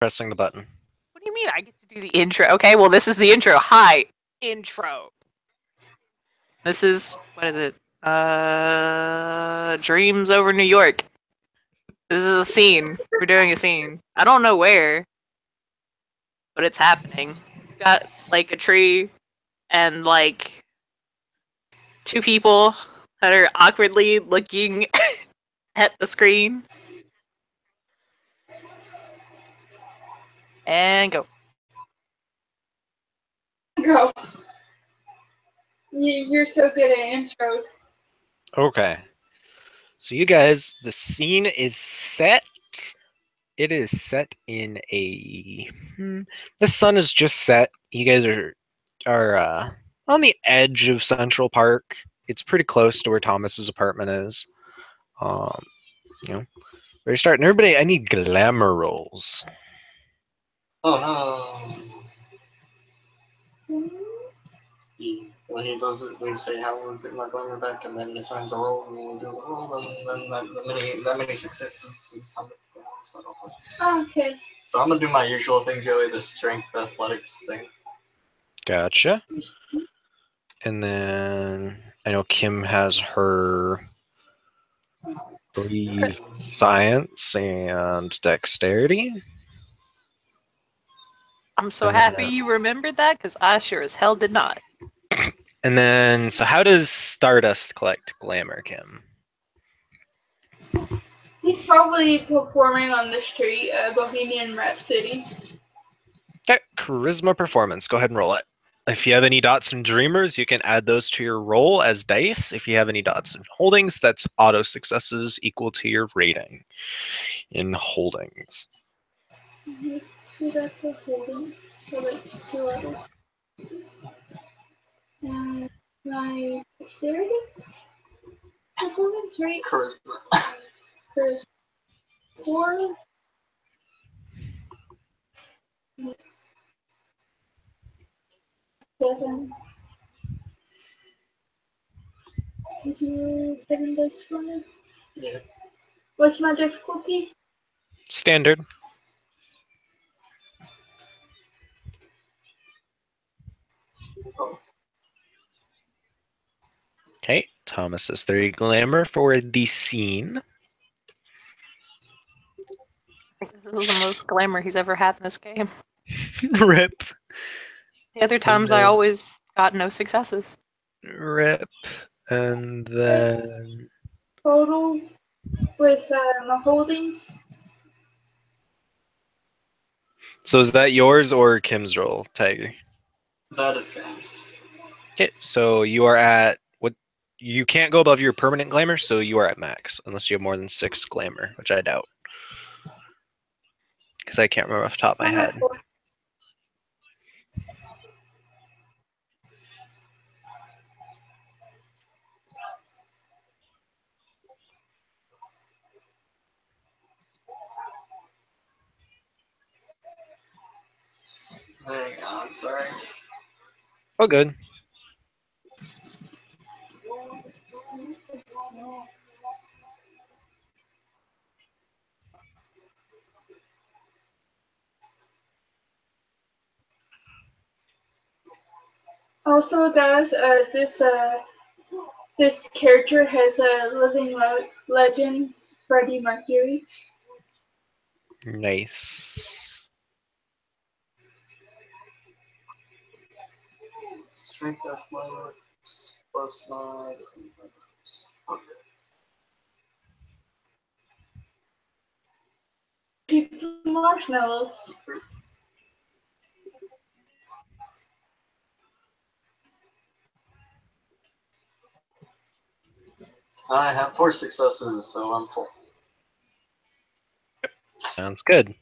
pressing the button. What do you mean I get to do the intro? Okay, well, this is the intro. Hi, intro. This is, what is it? Dreams over New York. This is a scene. We're doing a scene. I don't know where, but it's happening. We've got, like, a tree and, like, two people that are awkwardly looking at the screen. And go. Go. You're so good at intros. Okay. So you guys, the scene is set. It is set in a... The sun is just set. You guys are on the edge of Central Park. It's pretty close to where Thomas's apartment is. You know, we're starting. Everybody, I need glamour rolls. Oh no. When he does it, we say how we're getting our glamour back, and then he assigns a roll, and we do the roll, and then that many successes is how much glamour we start off with. Oh, okay. So I'm gonna do my usual thing, Joey, the strength athletics thing. Gotcha. And then I know Kim has her believe science and dexterity. I'm so happy you remembered that, because I sure as hell did not. And then, so how does Stardust collect glamour, Kim? He's probably performing on the street, Bohemian Rhapsody. Okay, charisma performance. Go ahead and roll it. If you have any dots and dreamers, you can add those to your roll as dice. If you have any dots and holdings, that's auto successes equal to your rating in holdings. Two dots of holding, so that's 2 out of 6. And my dexterity? Performance, right? Charisma. There's 4. 7. I do 7 dice for me. Yeah. What's my difficulty? Standard. Oh. Okay, Thomas has 3 glamour for the scene. I think this is the most glamour he's ever had in this game. Rip. The other times I always got no successes. Rip. And then... Total with my holdings. So is that yours or Kim's roll, Tiger? That is Kim's. Okay, so you are at... You can't go above your permanent glamour, so you are at max, unless you have more than 6 glamour, which I doubt. Because I can't remember off the top of my head. Hang on, sorry. Oh, good. Also, guys, this character has a living legend, Freddie Mercury. Nice. Strength athletics plus my... Okay. Keep some marshmallows. I have 4 successes, so I'm full. Sounds good.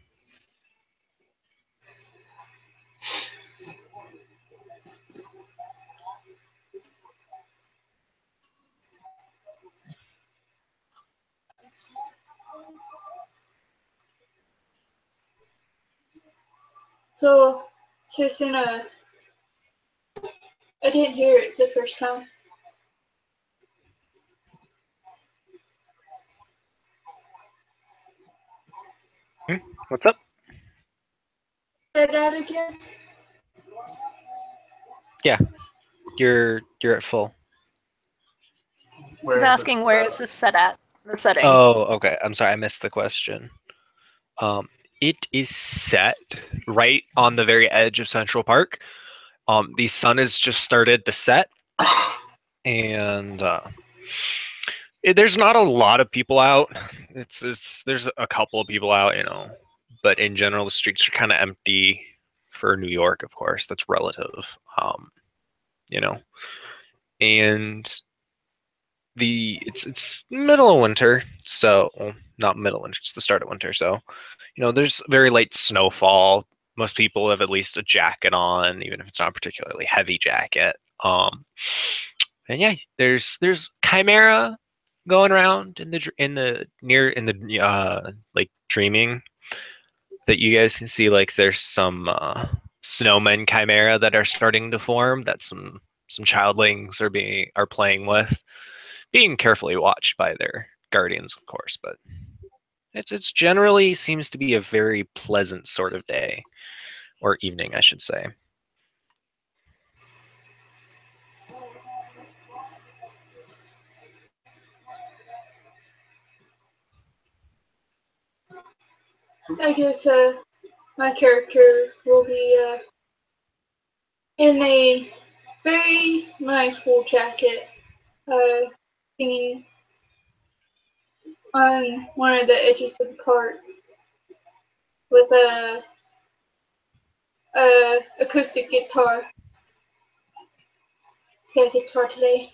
So, Susuna, I didn't hear it the first time. What's up? Say that again. You're at full. Where He's is asking it? where is this set at? The setting. Oh, okay. I'm sorry, I missed the question. It is set right on the very edge of Central Park. The sun has just started to set, and there's not a lot of people out. It's there's a couple of people out, but in general, the streets are kind of empty for New York, of course. That's relative, you know. And it's middle of winter, so well, not middle of winter, it's the start of winter, so there's very light snowfall. Most people have at least a jacket on, even if it's not a particularly heavy jacket. And yeah, there's chimera going around in the like dreaming that you guys can see. Like there's some snowmen chimera that are starting to form that some childlings are playing with, being carefully watched by their guardians, of course. But it's generally seems to be a very pleasant sort of day or evening, I should say. I guess my character will be in a very nice wool jacket, singing on one of the edges of the cart with a acoustic guitar. He's got a guitar today.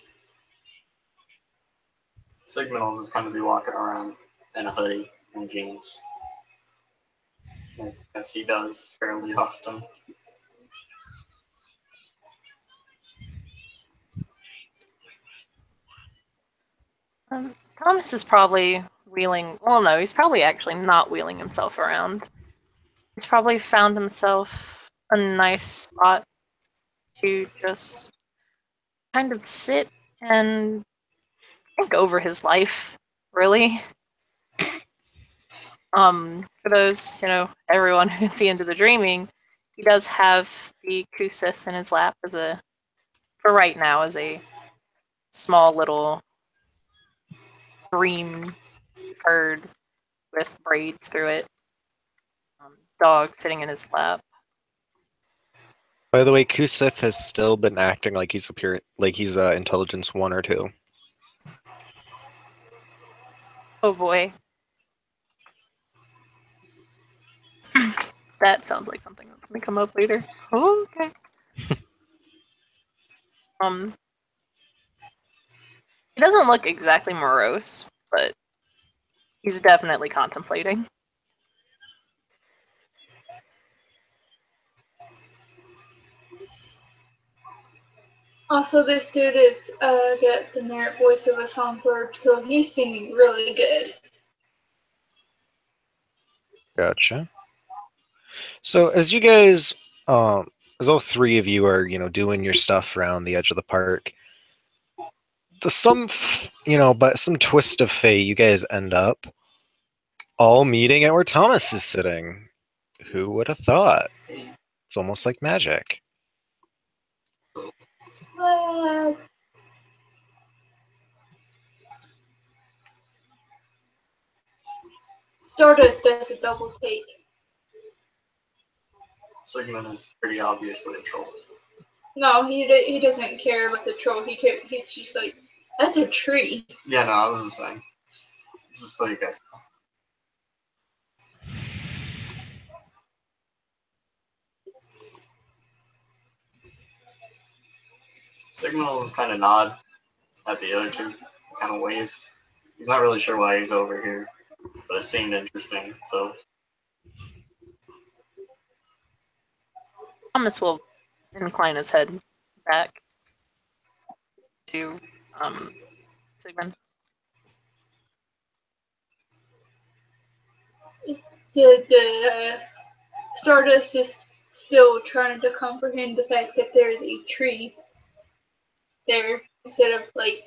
Sigmund will just kind of be walking around in a hoodie and jeans, as he does fairly often. Thomas is probably wheeling. Well, no, he's probably actually not wheeling himself around. He's probably found himself a nice spot to just kind of sit and think over his life, really. For those, everyone who can see into the dreaming, he does have the Kusith in his lap for right now, as a small little green bird with braids through it. Dog sitting in his lap. By the way, Kusith has still been acting like he's intelligence 1 or 2. Oh boy. That sounds like something that's gonna come up later. Oh, okay. He doesn't look exactly morose, but he's definitely contemplating. Also, this dude is got the merit voice of a songbird, so he's singing really good. Gotcha. So as you guys, as all three of you are, doing your stuff around the edge of the park, but some twist of fate, you guys end up all meeting at where Thomas is sitting. Who would have thought? It's almost like magic. What? Stardust does a double take. Sigmund is pretty obviously a troll. No, he doesn't care about the troll. He's just like, that's a tree. Yeah, no, I was just saying. Just so you guys know. Sigmund will just kind of nod at the other two, kind of wave. He's not really sure why he's over here, but it seemed interesting, so. Thomas will incline his head back to Sigmund. The Stardust is still trying to comprehend the fact that there's a tree there instead of like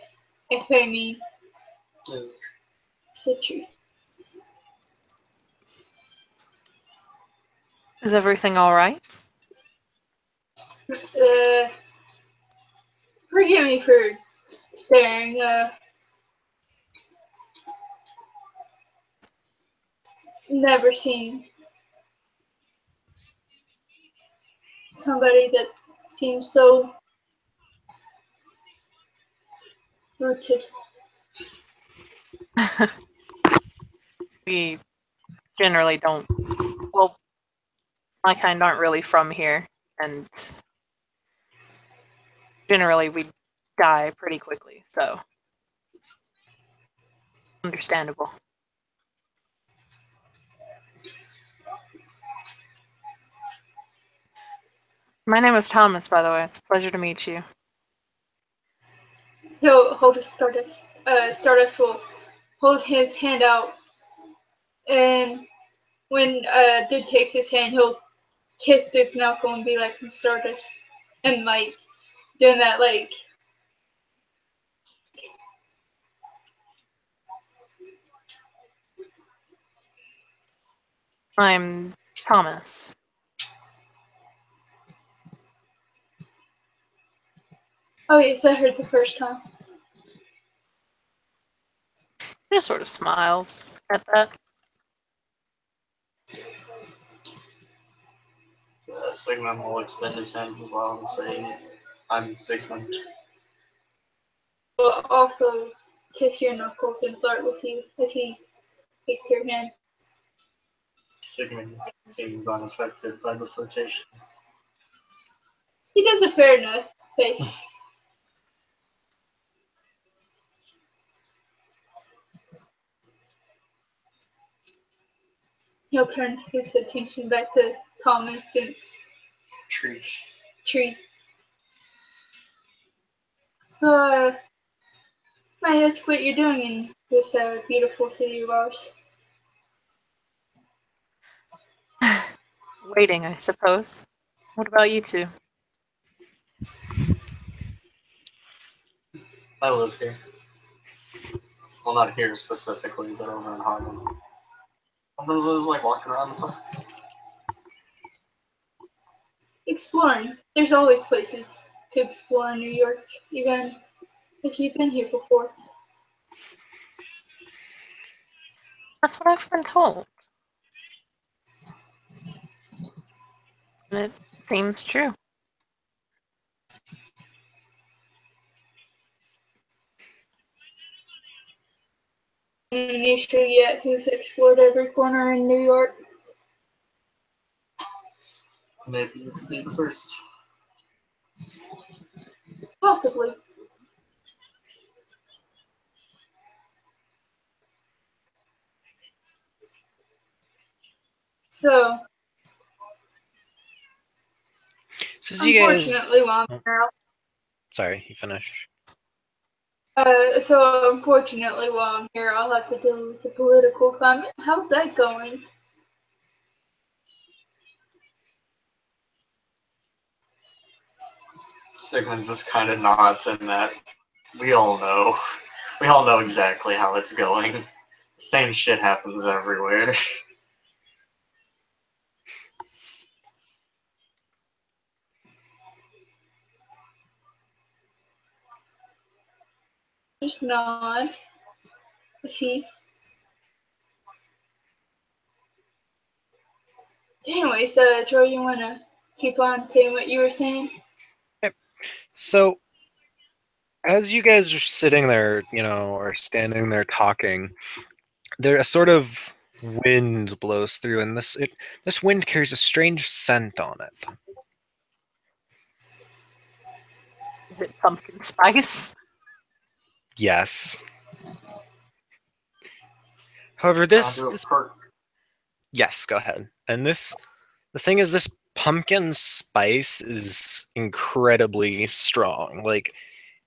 a family. It's a tree. Is everything all right? Forgive me for staring. Never seen somebody that seems so rooted. We generally don't. Well, my kind aren't really from here, and generally we die pretty quickly, so understandable. My name is Thomas, by the way. It's a pleasure to meet you. He'll hold his Stardust. Stardust will hold his hand out, and when Dude takes his hand, he'll kiss Duke's knuckle and be like, Stardust. And like, doing that, like, I'm Thomas. oh yes, I heard the first time. He just sort of smiles at that. Sigmund will extend his hand as well and say, I'm Sigmund. Will also kiss your knuckles and flirt with you as he takes your hand. Sigmund seems unaffected by the flirtation. He does a fair enough face. He'll turn his attention back to Thomas since Tree. So, may I ask what you're doing in this beautiful city of ours? Waiting, I suppose. What about you two? I live here. Well, not here specifically, but over in Harlem. Sometimes I was like walking around the park. Exploring. There's always places to explore in New York, even if you've been here before. That's what I've been told. And it seems true. Any sure yet who's explored every corner in New York? Maybe you could be the first. Possibly. So, So you guys. unfortunately, while I'm here, Sorry, you finish. so unfortunately, while I'm here, I'll have to deal with the political climate. How's that going? Sigmund just kind of nods in that. We all know. We all know exactly how it's going. Same shit happens everywhere. Just nod. See. Anyways, Joe, you wanna keep on saying what you were saying? So, as you guys are sitting there, or standing there talking, there a sort of wind blows through, and this wind carries a strange scent on it. Is it pumpkin spice? Yes. However, this perk. Yes, go ahead. And the thing is, this pumpkin spice is incredibly strong. Like,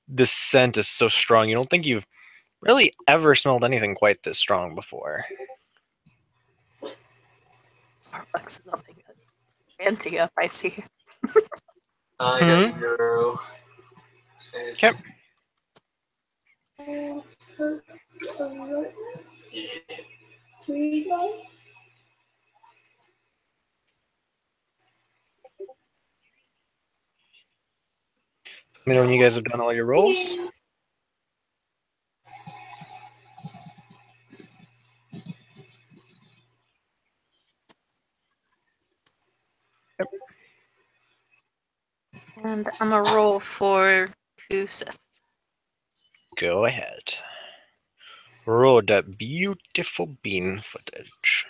this scent is so strong, you don't think you've really ever smelled anything quite this strong before. Starbucks is upping it. Anti up, I see. I got 0. Okay. Yeah. 3 dice. Let me know when you guys have done all your rolls. And I'm a roll for Kusith. Go ahead. Roll that beautiful bean footage.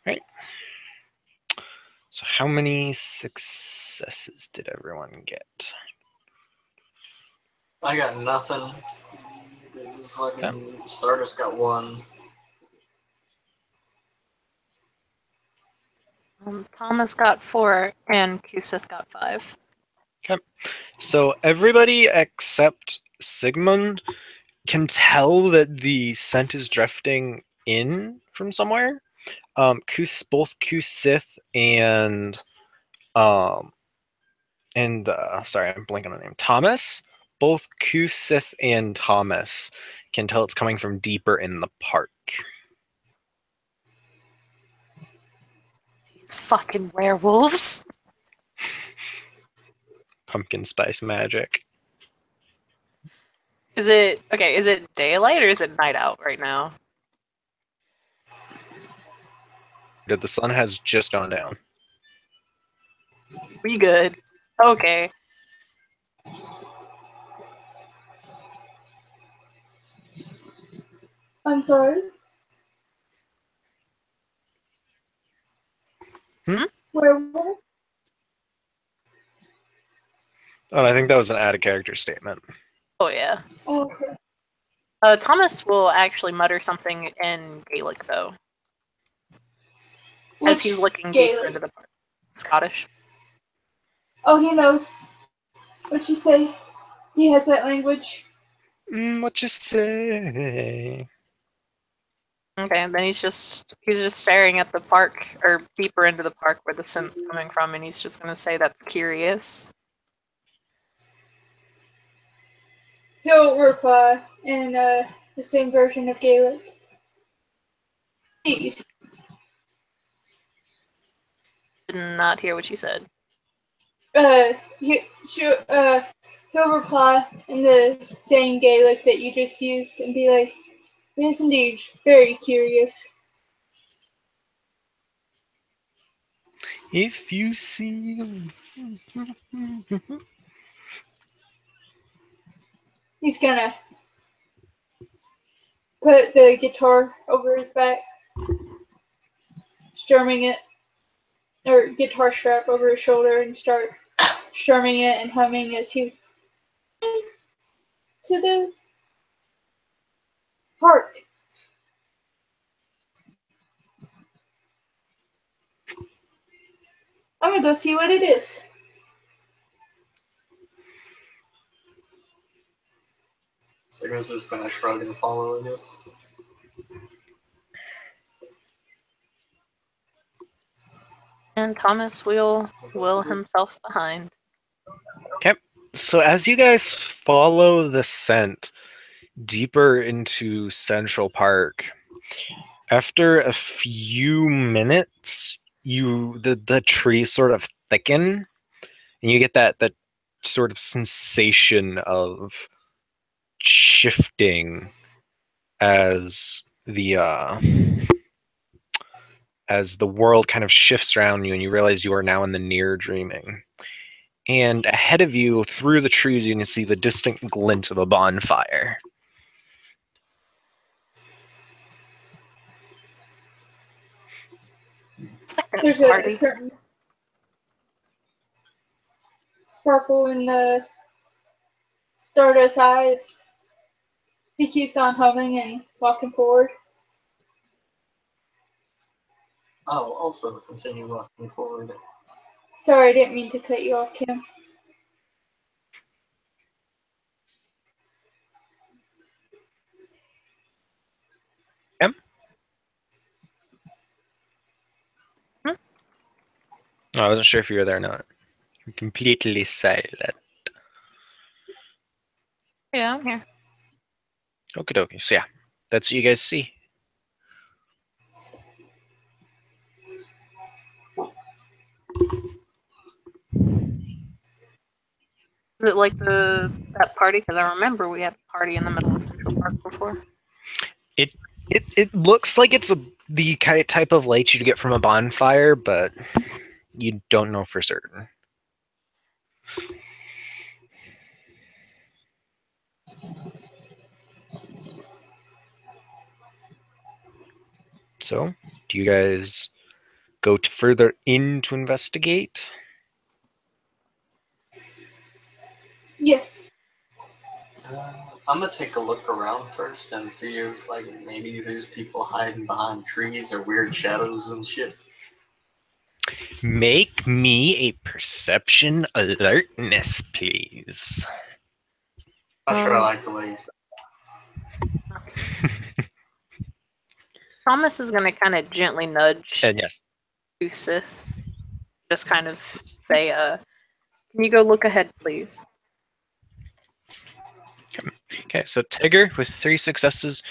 Right. So how many successes did everyone get? I got nothing. This fucking Stardust got one. Thomas got 4 and Kusith got 5. Okay. So everybody except Sigmund can tell that the scent is drifting in from somewhere. Both Kusith and sorry, I'm blanking on the name. Thomas. Both Kusith and Thomas can tell it's coming from deeper in the park. These fucking werewolves. Pumpkin spice magic. Is it daylight or is it night out right now? The sun has just gone down. We good. Okay. I'm sorry. Werewolf? Oh, I think that was an added character statement. Oh yeah. Oh, okay. Thomas will actually mutter something in Gaelic though, as Which he's looking deeper Gaelic? into the park. Scottish. Oh, he knows. What'd you say? He has that language. What you say? Okay, and then he's just staring at the park or deeper into the park where the scent's coming from, and he's just gonna say that's curious. He'll reply in the same version of Gaelic. Did not hear what you said. He'll reply in the same Gaelic that you just used and be like, "It is indeed very curious." If you see. He's gonna put the guitar over his back, strumming it, or guitar strap over his shoulder, and start strumming it and humming as he to the park. I'm gonna go see what it is. So I guess just gonna shrug and follow, I guess. And Thomas will himself behind. Okay. So as you guys follow the scent deeper into Central Park, after a few minutes, the trees sort of thicken, and you get that sort of sensation of shifting as the world kind of shifts around you, and you realize you are now in the near dreaming. And ahead of you, through the trees, you can see the distant glint of a bonfire. There's a certain sparkle in the Stardust eyes. He keeps on humming and walking forward. I'll also continue walking forward. Sorry, I didn't mean to cut you off, Kim. Em? I wasn't sure if you were there or not. You're completely silent. Yeah, I'm here. Okie dokie. So yeah. that's what you guys see. Is it like that party? Because I remember we had a party in the middle of Central Park before. It looks like it's the type of light you'd get from a bonfire, but you don't know for certain. So, do you guys go further in to investigate? Yes. I'm gonna take a look around first and see if like maybe there's people hiding behind trees or weird shadows and shit. Make me a perception alertness, please. Not sure I like the way you said. Thomas is gonna kind of gently nudge And yes. Sith. Just kind of say, can you go look ahead, please? Okay, so Tigger with 3 successes.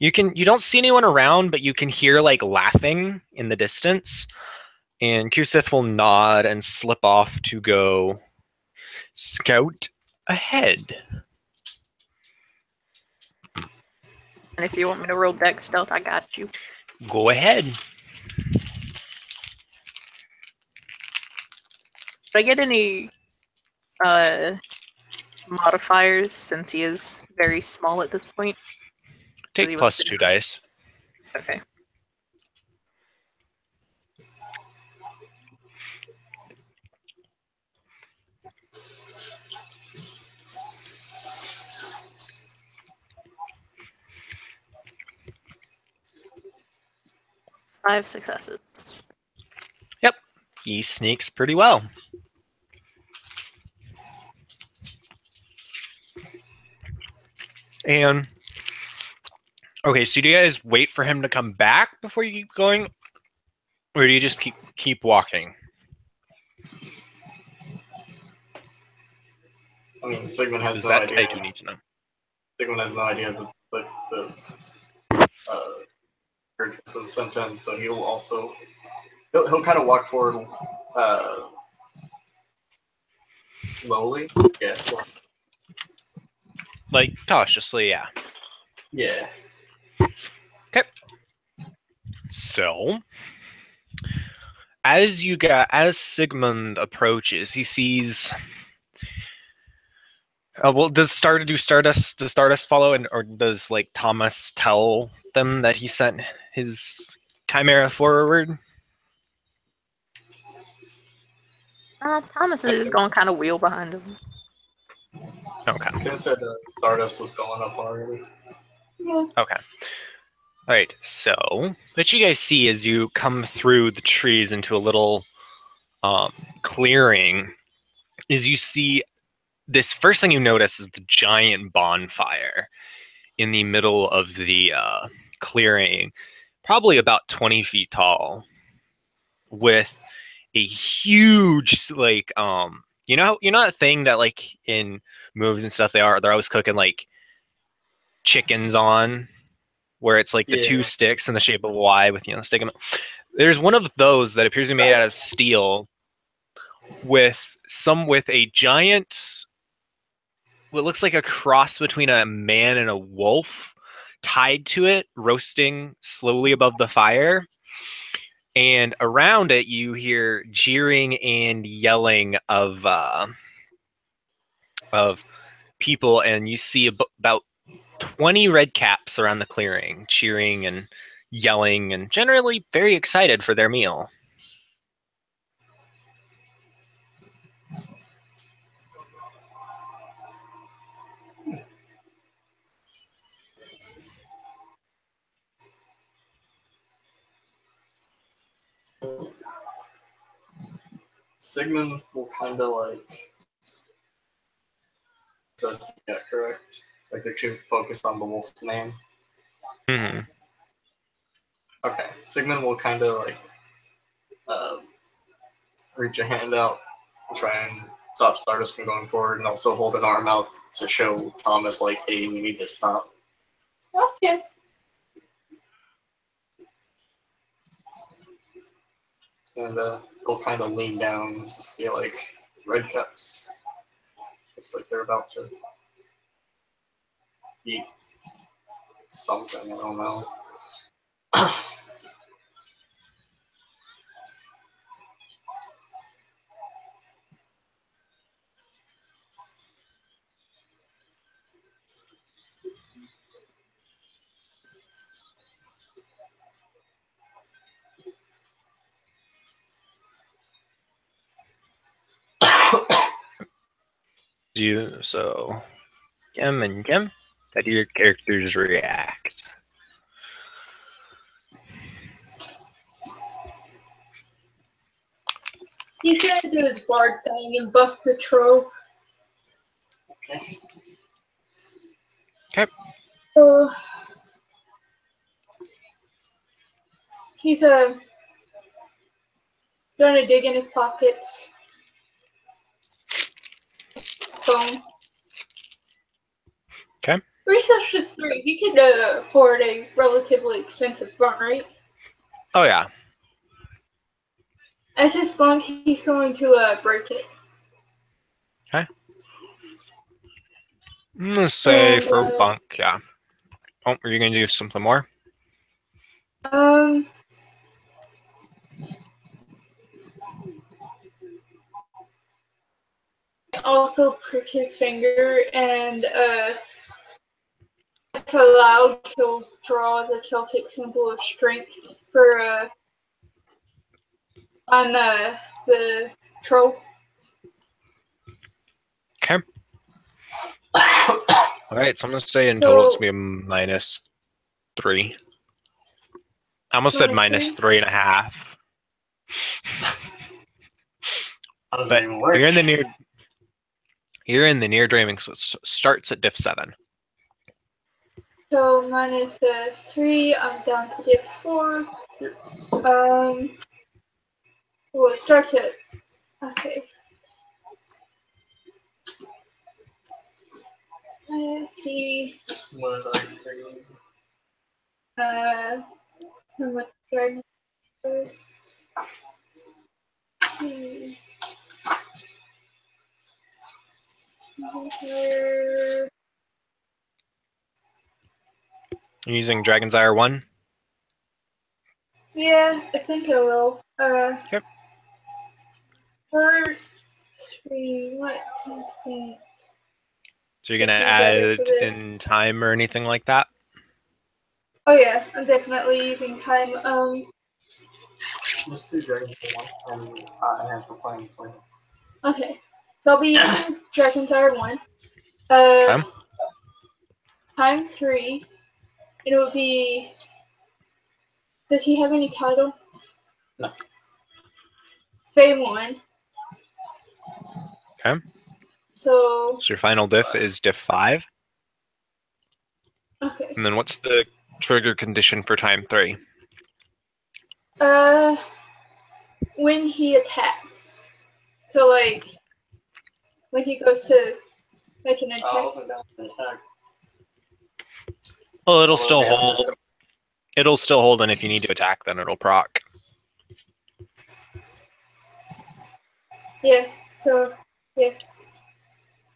You don't see anyone around, but you can hear like laughing in the distance. And Kusith will nod and slip off to go scout ahead. And if you want me to roll deck stealth, I got you. Go ahead. Did I get any modifiers since he is very small at this point? Take plus 2 dice. Okay. Five successes. Yep, he sneaks pretty well. And okay, so do you guys wait for him to come back before you keep going, or do you just keep walking? I mean, Sigmund has no That idea. I do need to know. Sigmund has no idea the bird has been sent in, so he'll kind of walk forward slowly. Yeah, slowly. Like cautiously, yeah. Yeah. Okay. So, as Sigmund approaches, he sees. Well, does Stardust follow, or does like Thomas tell them that he sent his chimera forward? Thomas is going to kind of wheel behind him. Okay. I said Stardust was going up already. Yeah. Okay. All right. So, what you guys see as you come through the trees into a little clearing is you see this first thing you notice is the giant bonfire in the middle of the clearing, probably about 20 feet tall, with a huge you know that thing that like in movies and stuff they're always cooking like chickens on, where it's like the 2 sticks in the shape of a Y with the stick. There's one of those that appears to be made out of steel with a giant, what looks like a cross between a man and a wolf tied to it, roasting slowly above the fire. And around it, you hear jeering and yelling of people, and you see about 20 red caps around the clearing, cheering and yelling, and generally very excited for their meal. Sigmund will kind of like. Does yeah, correct? Like they're too focused on the wolf name. Mm-hmm. Okay, Sigmund will kind of like reach a hand out, try and stop Stardust from going forward, and also hold an arm out to show Thomas like, hey, we need to stop. Okay. and they'll kind of lean down and just be like red cups. Looks like they're about to eat something, I don't know. So, Kim and Kim, how do your characters react? He's gonna do his bard thing and buff the troll. Okay. Okay. So he's gonna dig in his pockets. His phone. Okay. Research is 3. He could afford a relatively expensive phone, right? Oh yeah. As his bunk, he's going to break it. Okay. Let's say And, for bunk, yeah. Oh, are you gonna do something more? Also prick his finger, and if allowed, he'll draw the Celtic symbol of strength for on the troll. Okay. All right, so I'm gonna say in total it's gonna be a -3. I almost said -3.5. How does But it even work? you're in the near dreaming, so it starts at diff 7. So -3, I'm down to diff 4. Well, it starts at, okay. Let's see. How much dragon? You're using Dragon's Ire 1? Yeah, I think I will. Yep. 4, 3, what do you think? So you're gonna add in time or anything like that? Oh yeah, I'm definitely using time. Let's do Dragon's Ire 1, and I have to play this way. Okay, so I'll be using Dragon's Ire 1. Okay. Time 3. It will be. Does he have any title? No. Fame 1. Okay. So your final diff is diff 5. okay. And then what's the trigger condition for time 3? When he attacks. So like when he goes to make an attack. I wasn't down to attack. Well, it'll still hold. It'll still hold, and if you need to attack, then it'll proc. Yeah. So yeah,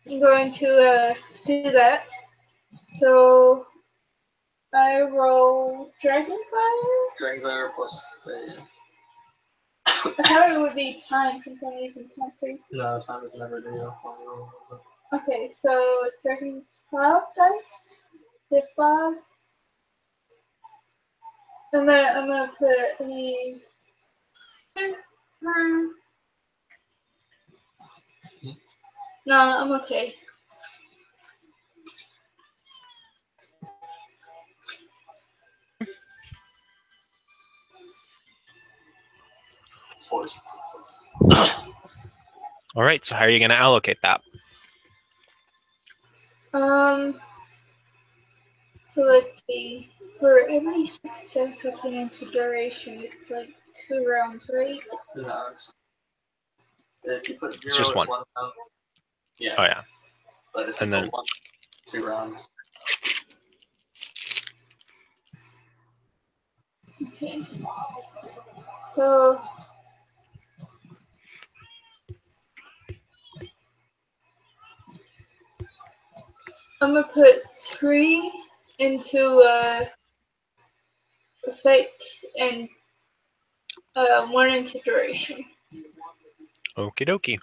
I'm going to do that. So I roll Dragon's Ire. Dragon's Ire plus I thought it would be time since I'm using time 3. No, time is never due. Okay, so Dragon's 5 dice. Diff 5. And then I'm gonna put any. No, I'm okay. Four successes. All right. So how are you going to allocate that? So let's see. For every success I put into duration, it's like 2 rounds, right? No, if you put 0, It's just one. round. Yeah. Oh yeah. But if you And then put 1, 2 rounds. Okay. So I'm gonna put 3 into effect and 1 into duration. Okie dokie.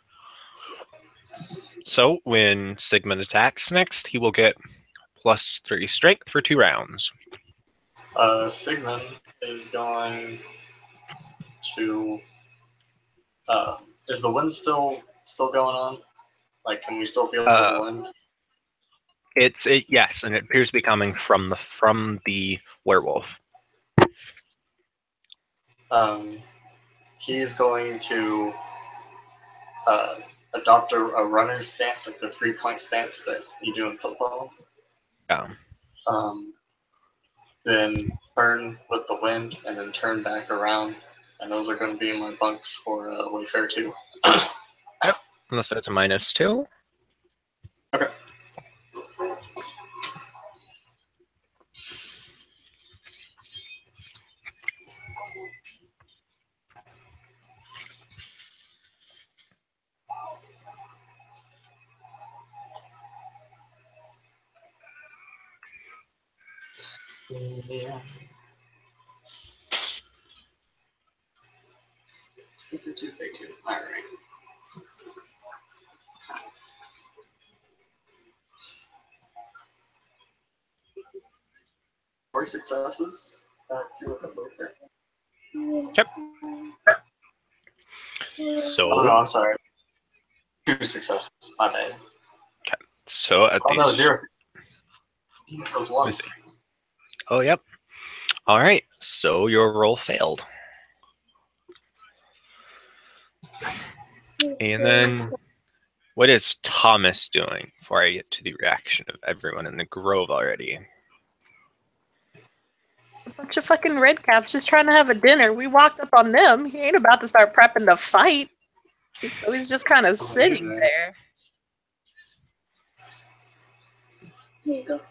So when Sigmund attacks next, he will get +3 strength for 2 rounds. Sigmund is going to. Is the wind still going on? Like, can we still feel the wind? Yes, and it appears to be coming from the werewolf. He's going to adopt a runner's stance, like the 3-point stance that you do in football. Yeah. Then turn with the wind, and then turn back around. And those are going to be my bunks for Wayfair 2. Yep. Unless that's a -2. Okay. Yeah. 2, 2. All right. 4 successes. Back to the poker. Yep. Oh So no, I'm sorry. 2 successes. My bad. so at Oh no, these 0. Those ones. Oh, yep. All right. So your roll failed. And then what is Thomas doing before I get to the reaction of everyone in the grove already? A bunch of fucking redcaps just trying to have a dinner. We walked up on them. He ain't about to start prepping to fight. So he's just kind of sitting there. Here you go.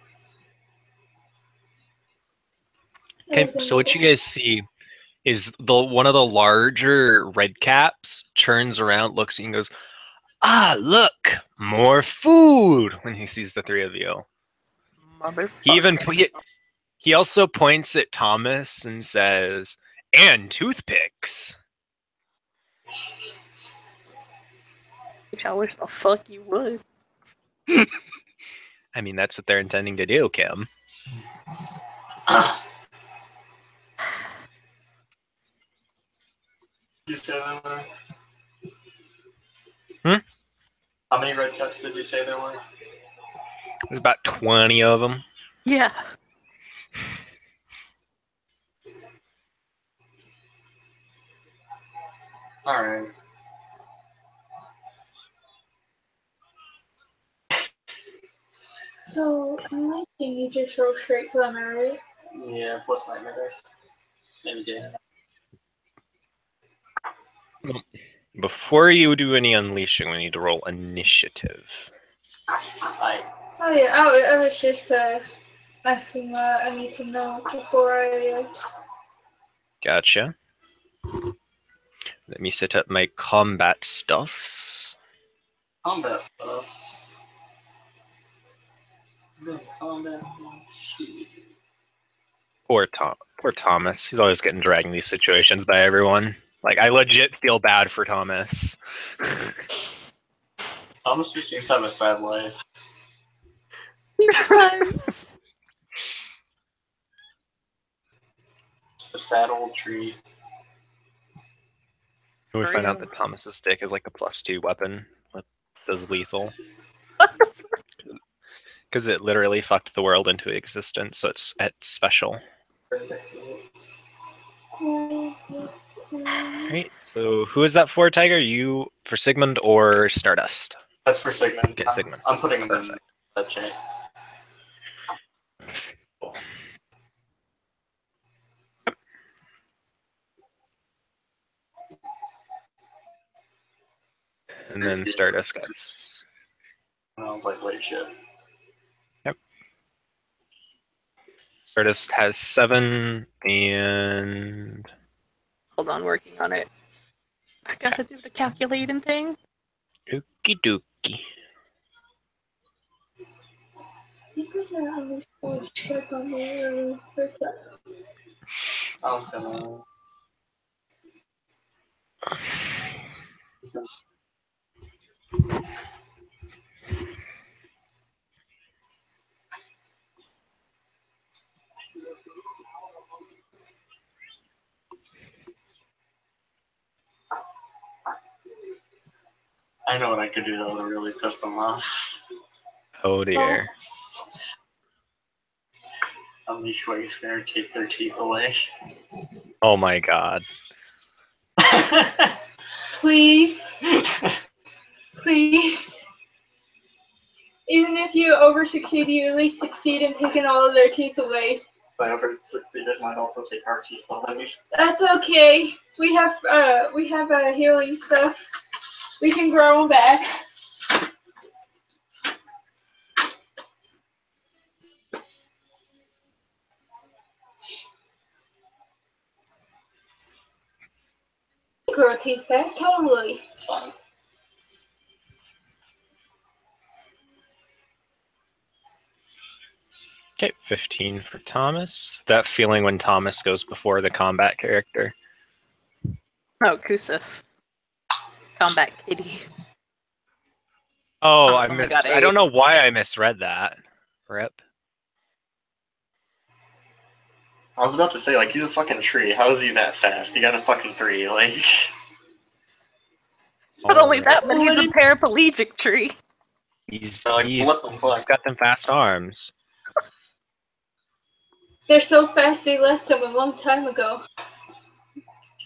Okay, so what you guys see is one of the larger red caps turns around, looks at you, and goes, "Ah, look, more food!" When he sees the 3 of you, Motherfucker. he also points at Thomas and says, "And toothpicks." I wish the fuck you would. I mean, that's what they're intending to do, Kim. Did you say there were? Hmm? How many red caps did you say there were? There's about 20 of them. Yeah. Alright. So, I'm like, you just roll straight glamour, right? Yeah, plus nightmare dice. And again. Before you do any unleashing, we need to roll initiative. Oh yeah, I was just asking what I need to know before I Gotcha. Let me set up my combat stuffs. Combat stuffs. Combat shit. Poor Thomas. He's always getting dragged in these situations by everyone. Like, I legit feel bad for Thomas. Thomas just seems to have a sad life. He does. It's the sad old tree. We find out that Thomas's stick is like a +2 weapon that does lethal. Because it literally fucked the world into existence, so it's special. Alright, so who is that for, Tiger? You for Sigmund or Stardust? That's for Sigmund. Get Sigmund. I'm putting him Perfect. in that chat. Cool. And then Stardust gets. And I was like, wait, shit. Yep. Stardust has 7 and. Hold on, working on it. I gotta do the calculating thing. Okie dokie. I will check on the test. I was gonna. I know what I could do that would really piss them off. Oh dear. Unleash Wayfair, take their teeth away. Oh my god. Please, please. Even if you over succeed, you at least succeed in taking all of their teeth away. If I ever succeeded, might also take our teeth away. That's okay. We have healing stuff. We can grow them back. Grow teeth back, totally. It's fine. Okay, 15 for Thomas. That feeling when Thomas goes before the combat character. Oh, Kusith. Combat Kitty. Oh, Thomas I only missed. got I 8. don't know why I misread that. Rip. I was about to say, like, he's a fucking tree. How is he that fast? He got a fucking 3, like. Not only that, but Oh, he's what a is- paraplegic tree. He's What the fuck? got them fast arms. They're so fast they left them a long time ago.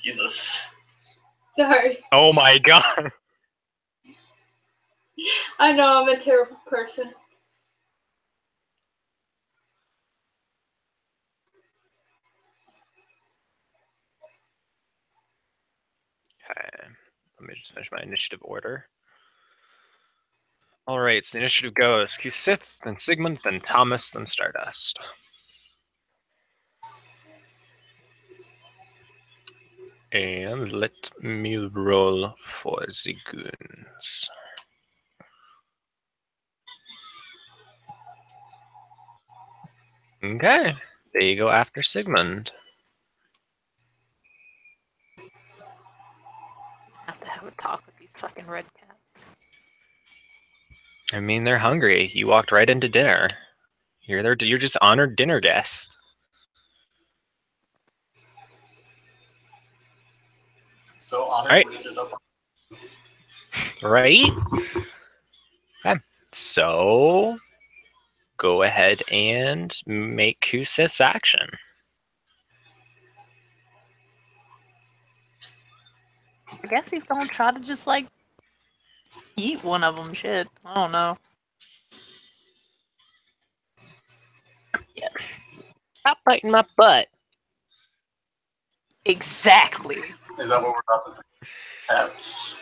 Jesus. Sorry. Oh my god. I know I'm a terrible person. Okay. Let me just finish my initiative order. Alright, so the initiative goes Q-Sith, then Sigmund, then Thomas, then Stardust. And let me roll for the goons. Okay, there you go after Sigmund. Have to have a talk with these fucking red cats. I mean, they're hungry. You walked right into dinner. You're just honored dinner guest. So honored Alright. we ended up. Right? Okay. So go ahead and make Kusith's action. I guess he's gonna try to just, like, eat one of them. Shit. I don't know. Yeah. Stop biting my butt. Exactly. Is that what we're about to say? Pets.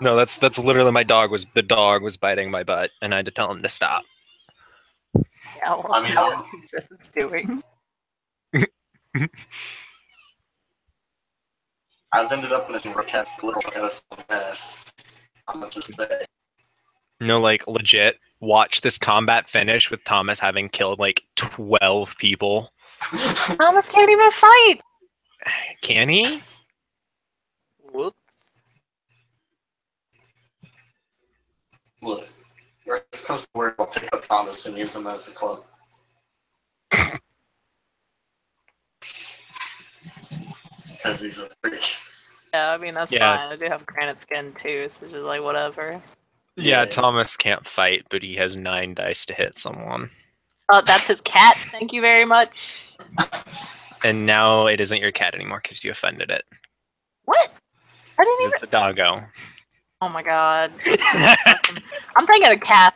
No, that's literally the dog was biting my butt, and I had to tell him to stop. Yeah, well, I that's mean, what Kusith is doing. I've ended up in this where cats little got us a mess. I'm gonna just say. No, like legit. Watch this combat finish with Thomas having killed like 12 people. Thomas can't even fight. Can he? Whoop. Look, worst comes to worst, I'll pick up Thomas and use him as the club. Because he's a freak. Yeah, I mean that's Yeah. fine. I do have granite skin too, so it's just like whatever. Yeah, Yeah. Thomas can't fight, but he has 9 dice to hit someone. Oh, that's his cat. Thank you very much. And now it isn't your cat anymore because you offended it. What? I didn't even. It's a doggo. Oh my god. I'm thinking of Cat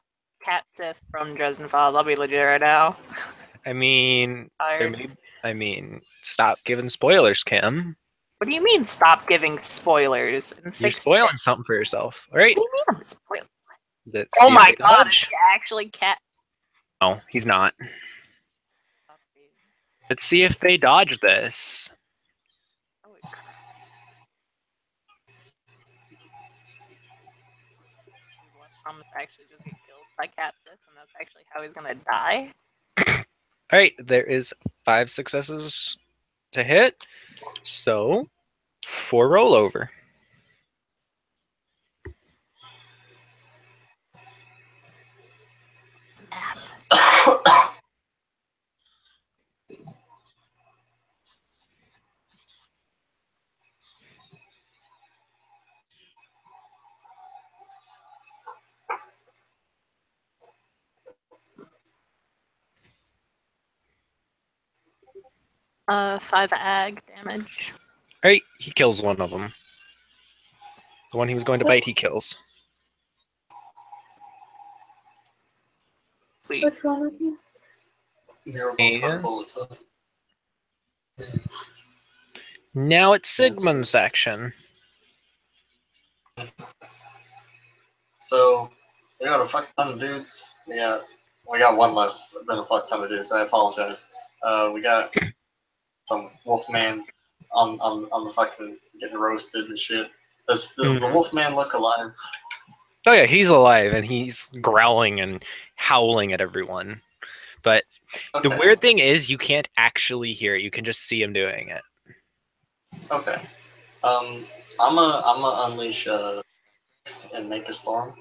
Sith from Dresden Files. I'll be legit right now. I mean, Tired. stop giving spoilers, Kim. What do you mean? Stop giving spoilers in You're 6 spoiling something for yourself, all right? What do you mean I'm spoiling? Let's Oh see if my they god, dodge. is he actually Cat? No, he's not. Let's see if they dodge this. Holy crap. Watch Thomas actually just get killed by Cat Sith, and that's actually how he's gonna die. All right, there is 5 successes to hit, so 4 rollover. Five ag damage. All right, he kills one of them. The one he was going to bite, he kills. Sweet. What's going on here? You're And- for bullets. Huh? Now it's Sigmund's action. So we got a fuck ton of dudes. We got one less than a fuck ton of dudes. I apologize. We got some Wolfman on the fucking getting roasted and shit. Does the Wolfman look alive? Oh yeah, he's alive and he's growling and howling at everyone. But Okay. the weird thing is you can't actually hear it. You can just see him doing it. Okay. I'm a unleash and make a storm.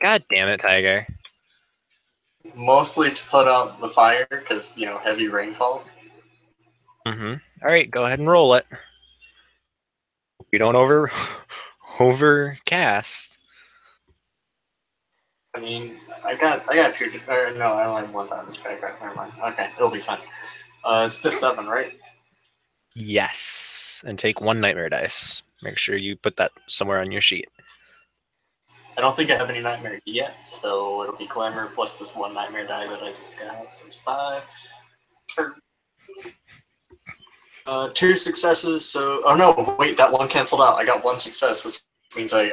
God damn it, Tiger. Mostly to put out the fire, because heavy rainfall. Mm-hmm. All right, go ahead and roll it. You don't overcast. I mean, I got two. Or no, I only have one diamond stack. Right, never mind. Okay, it'll be fine. It's the 7, right? Yes, and take 1 nightmare dice. Make sure you put that somewhere on your sheet. I don't think I have any nightmare yet, so it'll be glamour plus this 1 nightmare die that I just got. So it's 5. 2 successes. So no, wait, that one canceled out. I got 1 success, which means I'm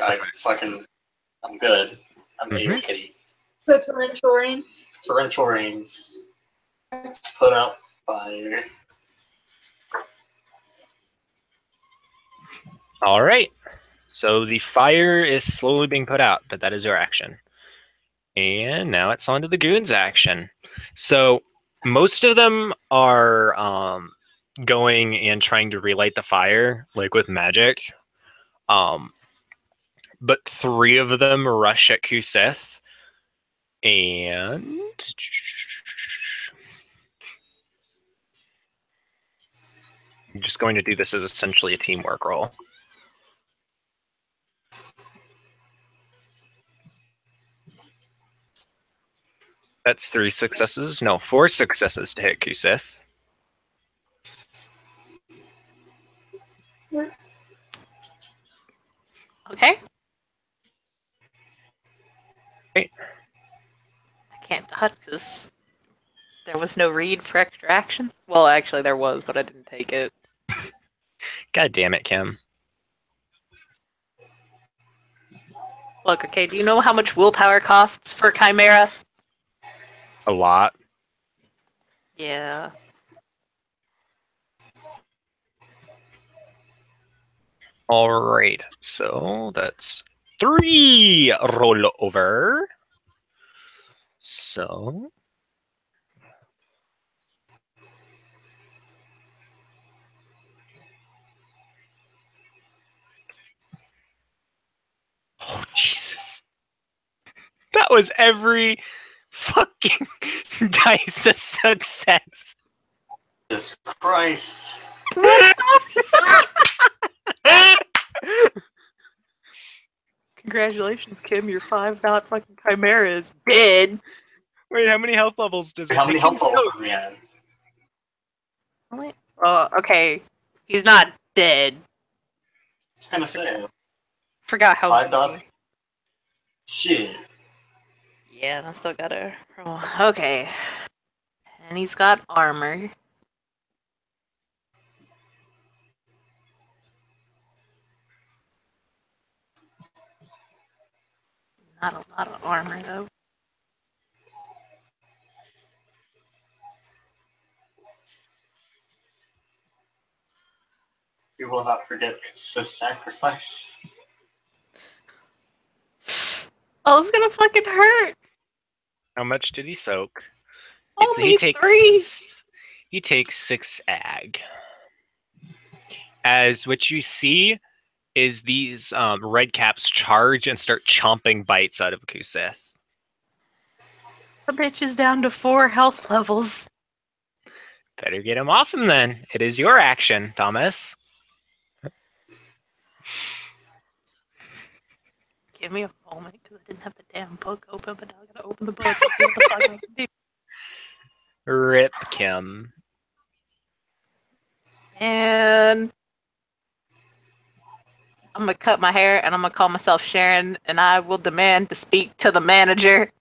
good. I'm Mhm. a kitty. So torrential rains. Torrential rains. Put out fire. All right. So the fire is slowly being put out, but that is your action. And now it's on to the goons' action. So most of them are going and trying to relight the fire, like with magic. But 3 of them rush at Kuseth. And I'm just going to do this as essentially a teamwork roll. That's 3 successes. No, 4 successes to hit Kuseth. Okay. Right. I can't dodge because there was no read for extra actions. Well, actually, there was, but I didn't take it. God damn it, Kim. Look, okay, do you know how much willpower costs for Chimera? A lot. Yeah. All right. So that's 3 roll over. So oh Jesus. That was every fucking dice a success. Jesus Christ. Congratulations, Kim. Your 5-dot fucking Chimera is dead. Wait, how many health levels does it How many make him health levels so- does he have? Okay. He's not dead. I was gonna say, Forgot how 5 dots. Shit. Yeah, I still gotta roll. Okay. And he's got armor. Not a lot of armor, though. We will not forget the sacrifice. Oh, it's gonna fucking hurt! How much did he soak? So Only three. he takes 6 ag. As what you see is these red caps charge and start chomping bites out of Kusith. The bitch is down to 4 health levels. Better get him off him then. It is your action, Thomas. Give me a moment, because I didn't have the damn book open, but now I gotta open the book and see what the fuck I can do. Rip Kim. And I'm gonna cut my hair and I'm gonna call myself Sharon, and I will demand to speak to the manager.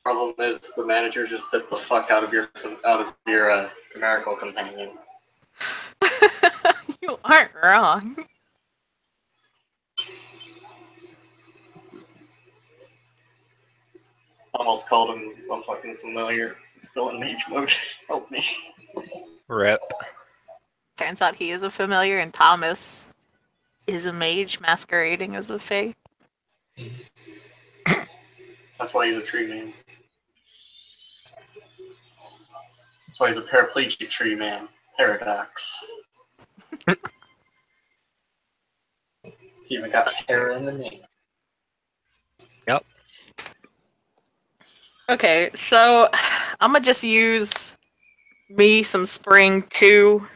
Problem is, the manager just bit the fuck out of your chimerical companion. You aren't wrong. Almost called him a fucking familiar. I'm still in mage mode. Help me. Rip. Turns out he is a familiar, and Thomas is a mage masquerading as a fae. That's why he's a tree man. That's why he's a paraplegic tree man. Paradox. He's even got hair in the name. Yep. Okay, so I'm gonna just use me some spring 2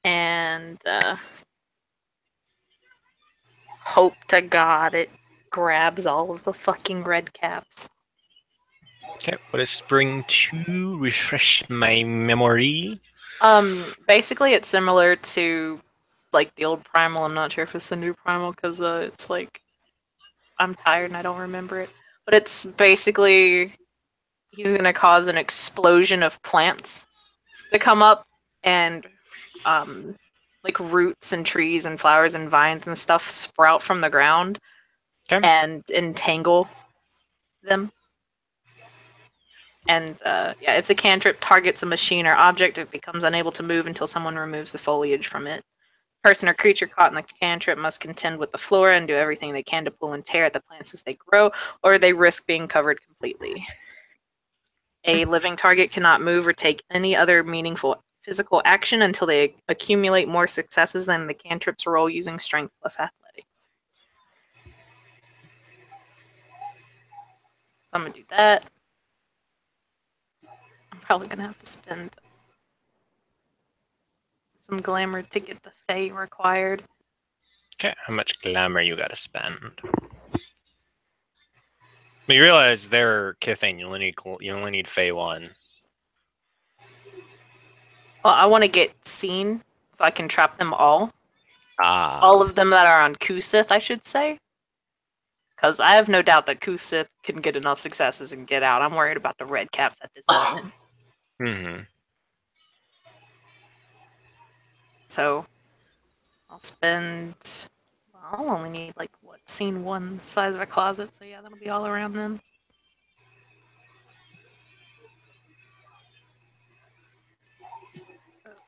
and hope to God it grabs all of the fucking red caps. Okay, what is spring 2? Refresh my memory. Basically it's similar to like the old primal. I'm not sure if it's the new primal because it's like I'm tired and I don't remember it. But it's basically he's gonna cause an explosion of plants to come up and like roots and trees and flowers and vines and stuff sprout from the ground and entangle them. And yeah, if the cantrip targets a machine or object, it becomes unable to move until someone removes the foliage from it. Person or creature caught in the cantrip must contend with the flora and do everything they can to pull and tear at the plants as they grow, or they risk being covered completely. A living target cannot move or take any other meaningful physical action until they accumulate more successes than the cantrip's roll using strength plus athletic. So I'm going to do that. I'm probably going to have to spend some glamour to get the Fae required. Okay, how much glamour you gotta spend? But you realize they're Kithane, you only need Fae 1. Well, I want to get seen so I can trap them all. Ah. All of them that are on Kusith, I should say. Because I have no doubt that Kusith can get enough successes and get out. I'm worried about the red caps at this moment. Mm-hmm. So I'll spend. Well, I'll only need like what scene 1 the size of a closet. So yeah, that'll be all around them.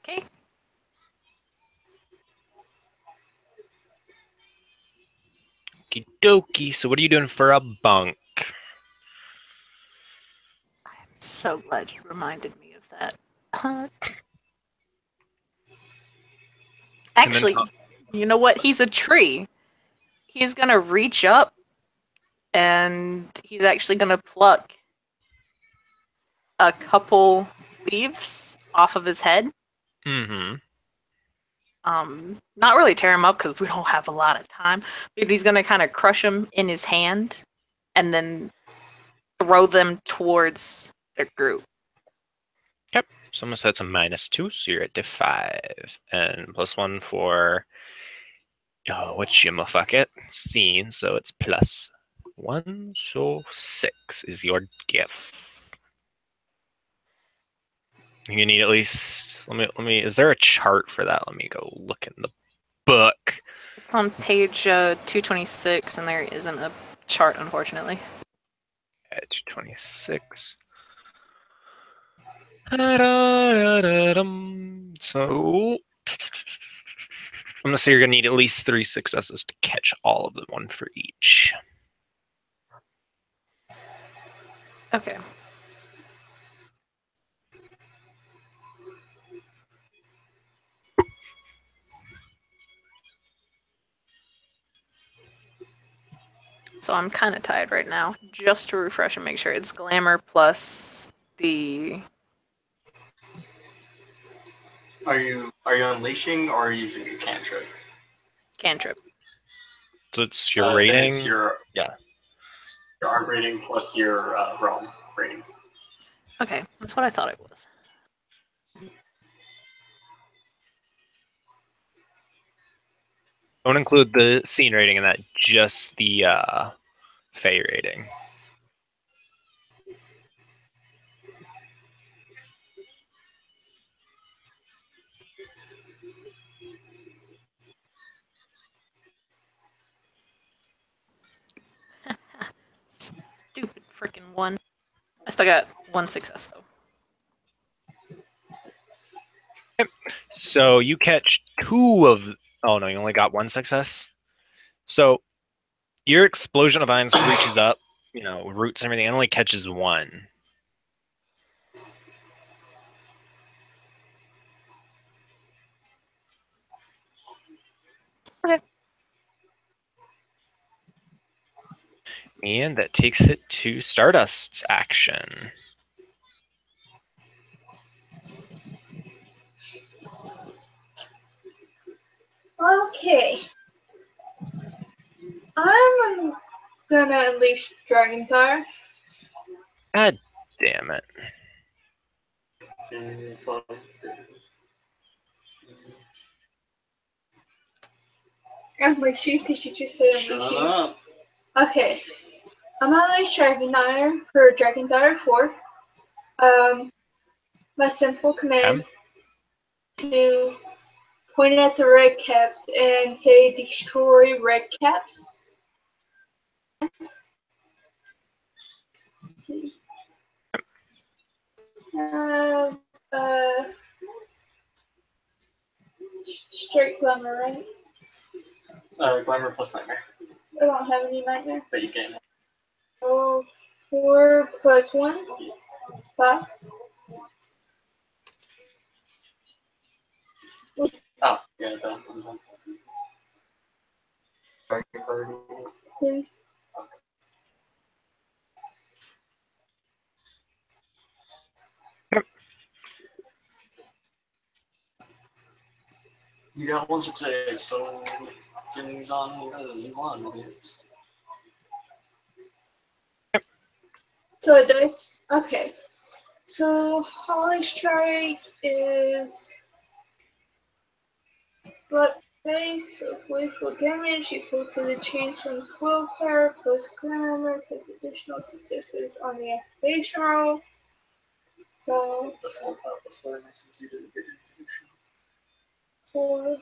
Okay. Okie dokie. So what are you doing for a bunk? I'm so glad you reminded me of that. Actually, you know what? He's a tree. He's gonna reach up and he's actually gonna pluck a couple leaves off of his head. Mm-hmm. Not really tear him up because we don't have a lot of time, but he's gonna kind of crush them in his hand and then throw them towards their group. Yep. So I'm gonna set some -2, so you're at -5. And +1 for fuck it. Scene, so it's +1, so 6 is your gift. You need at least let me is there a chart for that? Let me go look in the book. It's on page 226 and there isn't a chart, unfortunately. Edge 26. So I'm gonna say you're gonna need at least 3 successes to catch all of them, 1 for each. Okay. So I'm kind of tired right now. Just to refresh and make sure it's glamour plus the. Are you unleashing or are you using a cantrip? Cantrip. So it's your Then rating. it's your Yeah. your art rating plus your realm rating. Okay, that's what I thought it was. Don't include the scene rating in that, just the Fey rating. Stupid freaking one. I still got 1 success though. So you catch 2 of. Oh no, you only got 1 success. So your explosion of vines reaches up, roots and everything, and only catches 1. Okay. And that takes it to Stardust's action. Okay. I'm gonna unleash Dragon's Ire. God damn it. Unleash you? Did you just say Shut unleash you? up. Okay. I'm gonna unleash Dragon Ire for Dragon's Ire 4. My simple command to point at the red caps and say destroy red caps. Let's see. Straight glamour, right? Glamour plus nightmare, I don't have any nightmare. but you can. So 4 plus 1, 5. Oh, yeah, done. I'm done. Dragon 30. 3. You got 1 success, so continues on as you want. So it does. Okay. So Holly Strike is but base of lethal damage equal to the changeman's willpower plus glamour plus additional successes on the activation roll. So Just one plus 4 since you didn't get it. 4,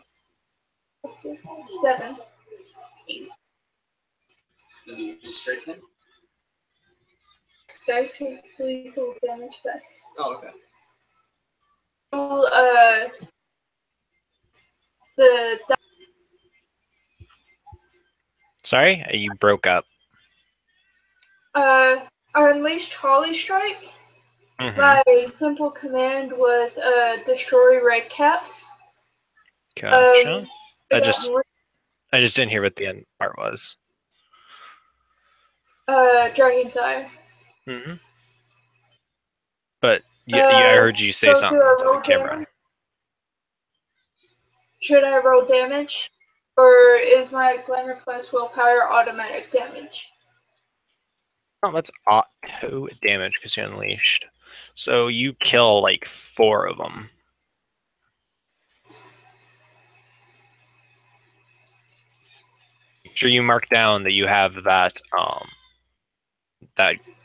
6, 7. Is it just straight thing? Dice with lethal damage dice. Oh, okay. Roll, the Sorry, you broke up. I unleashed Holly Strike. Mhm. My simple command was destroy red caps. Gotcha. I I got just more didn't hear what the end part was. Dragon's Eye. Mm-hmm. But I heard you say So something do I to roll the camera. damage? Should I roll damage? Or is my glamour plus willpower automatic damage? Oh, that's auto damage because you unleashed. So you kill like 4 of them. Make sure you mark down that you have that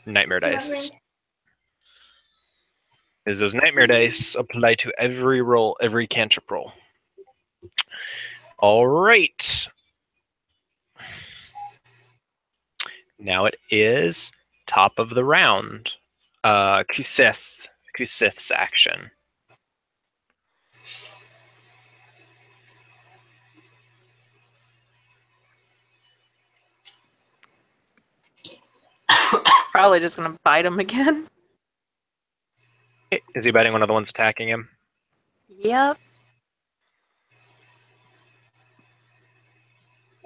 nightmare dice. Because those nightmare dice apply to every roll, every cantrip roll. All right. Now it is top of the round. Kusith's action. probably just gonna bite him again. Is he biting one of the ones attacking him? Yep.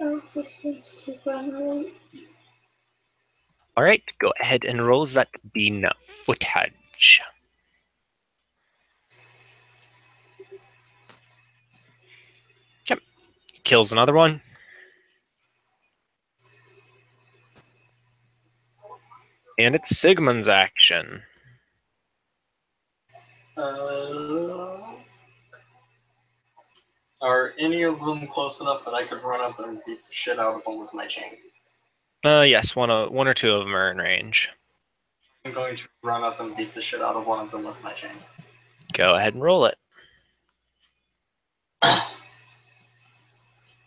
Oh, this one's too vulnerable. All right, go ahead and roll that bean footage. Yep. Kills another one. And it's Sigmund's action. Are any of them close enough that I could run up and beat the shit out of them with my chain? Yes, one or two of them are in range. I'm going to run up and beat the shit out of one of them with my chain. Go ahead and roll it.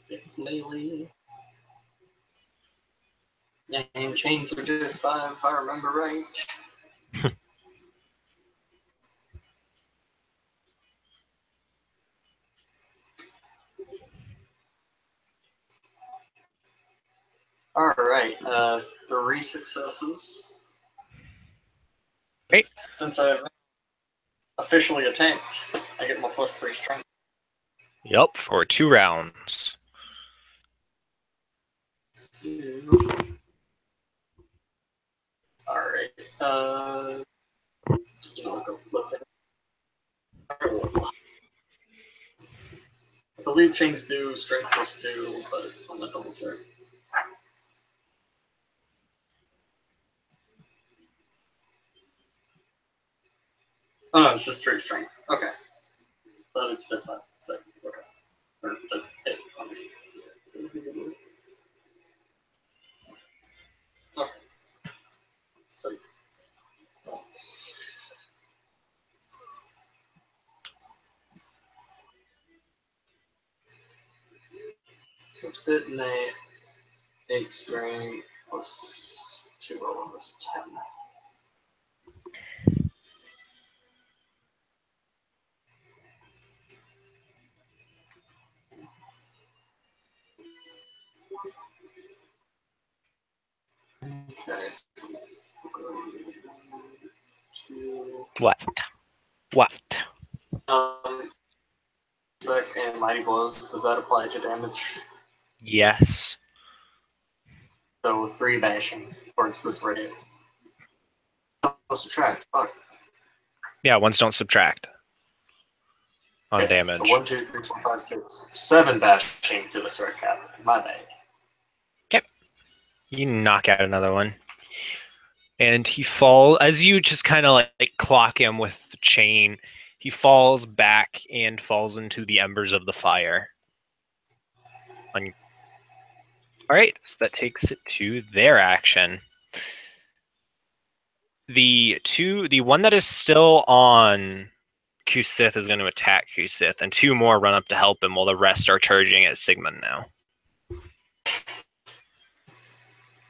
It's melee. And chains are good if I remember right. Alright, 3 successes. Great. Since I've officially attacked, I get my +3 strength. Yep, for 2 rounds. Alright, I believe chains do strength +2, but I'm gonna double check. Oh no, it's just straight strength. Okay. But it's the 5 second. Okay. Or the hit, obviously. Okay. So. So I'm sitting at 8 strength +2 roll is 10. Okay, so What? What? Back and mighty blows. Does that apply to damage? Yes. So 3 bashing towards this red. Subtract. Fuck. Yeah, ones don't subtract on Okay, damage. So 1, 2, 3, 4, 5, 6, 7 bashing to this red cap. My bad. You knock out another one. And he falls, as you just kind of like clock him with the chain, he falls back and falls into the embers of the fire. All right, so that takes it to their action. The one that is still on Kusith is going to attack Kusith, and 2 more run up to help him while the rest are charging at Sigmund now.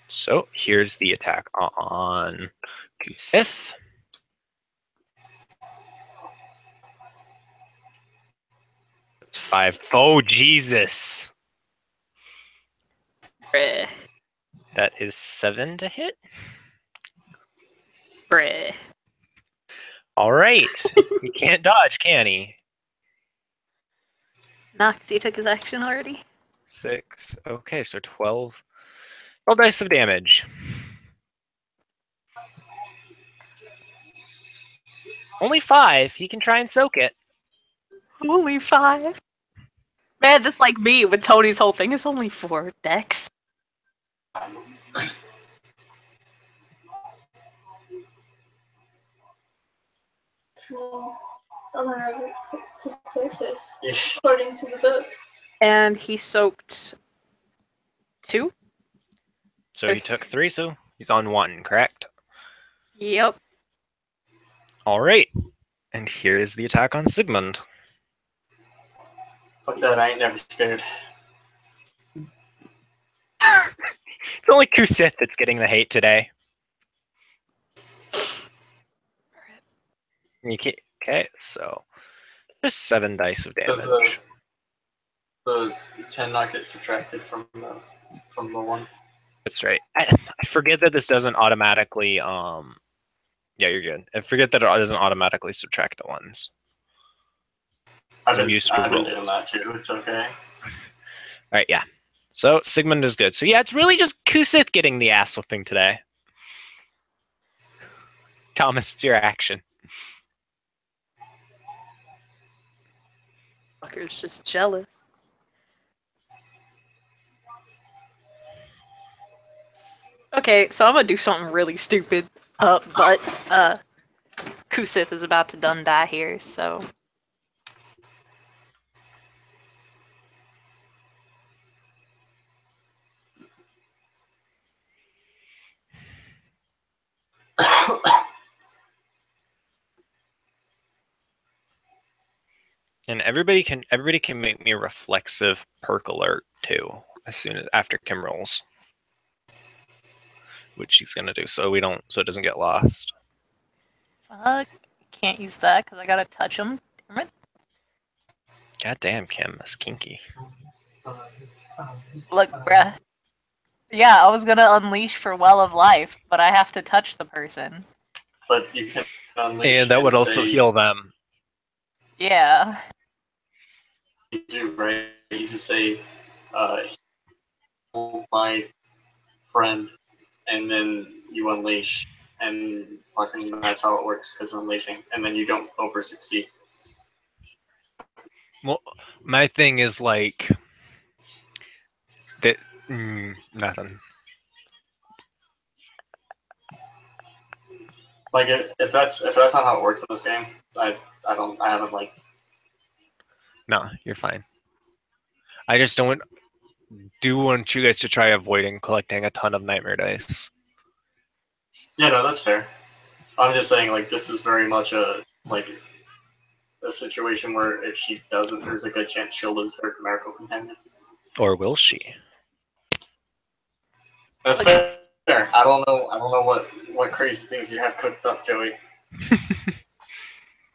So here's the attack on Kusith. It's 5. Oh, Jesus. Bruh. That is 7 to hit. Bruh. All right. He can't dodge, can he? Nah, 'cause he took his action already. 6. Okay, so 12. 12 dice of damage. Only 5. He can try and soak it. Only 5. Man, this like me with Tony's whole thing is only 4 decks. Well, 11 successes, according to the book. And he soaked 2? So he took 3, so he's on 1, correct? Yep. All right. And here is the attack on Sigmund. Fuck that, I ain't never scared. It's only Kusith that's getting the hate today. Okay, so just 7 dice of Does damage. the 10 not get subtracted from the 1? That's right. I forget that this doesn't automatically. Yeah, you're good. I forget that it doesn't automatically subtract the ones. I've I'm been used to I've been rules. doing that too. It's okay. All right, yeah. So Sigmund is good. So yeah, it's really just Kusith getting the ass whooping today. Thomas, it's your action. Fucker's just jealous. Okay, so I'm gonna do something really stupid. But Kusith is about to done die here, so And everybody can make me a reflexive perk alert too as soon as after Kim rolls, which she's gonna do so it doesn't get lost. can't use that because I gotta touch him. Damn it. God damn, Kim, that's kinky. Look, bruh. Yeah, I was gonna unleash for Well of Life, but I have to touch the person. But you can unleash And that would also say, heal them. Yeah. You do, right? You just say, heal my friend, and then you unleash, and fucking that's how it works, because unleashing, and then you don't over succeed. Well, my thing is like that. Nothing. Like if that's not how it works in this game, I haven't like. No, you're fine. I just don't want you guys to try avoiding collecting a ton of nightmare dice. Yeah, no, that's fair. I'm just saying, like, this is very much a situation where if she doesn't, there's a good chance she'll lose her chimerical companion. Or will she? That's fair. I don't know what crazy things you have cooked up, Joey.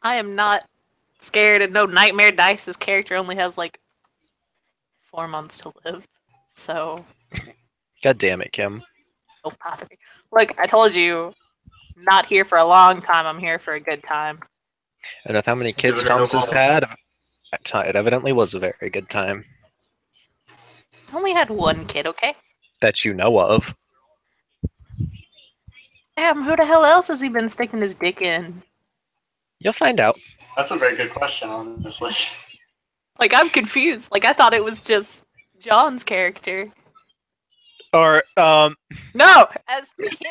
I am not scared, and no Nightmare Dice's character only has like 4 months to live. So God damn it, Kim. no poverty. Look, I told you, not here for a long time. I'm here for a good time. And with how many kids Give it a no Thomas has balls. had, it evidently was a very good time. He's only had one kid, okay? That you know of. Damn, who the hell else has he been sticking his dick in? You'll find out. That's a very good question, honestly. Like, I'm confused. Like, I thought it was just John's character. Or, No, as the kid.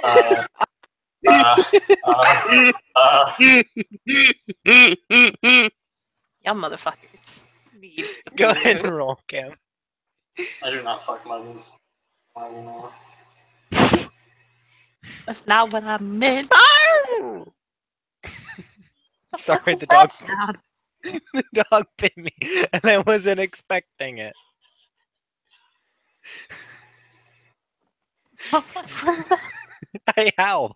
Y'all motherfuckers. Need to Go ahead boo. and roll, Kim. I do not fuck mothers. I don't know. That's not what I meant. Sorry, What was the that dog. sound? The dog bit me, and I wasn't expecting it. What the fuck was that? I howled.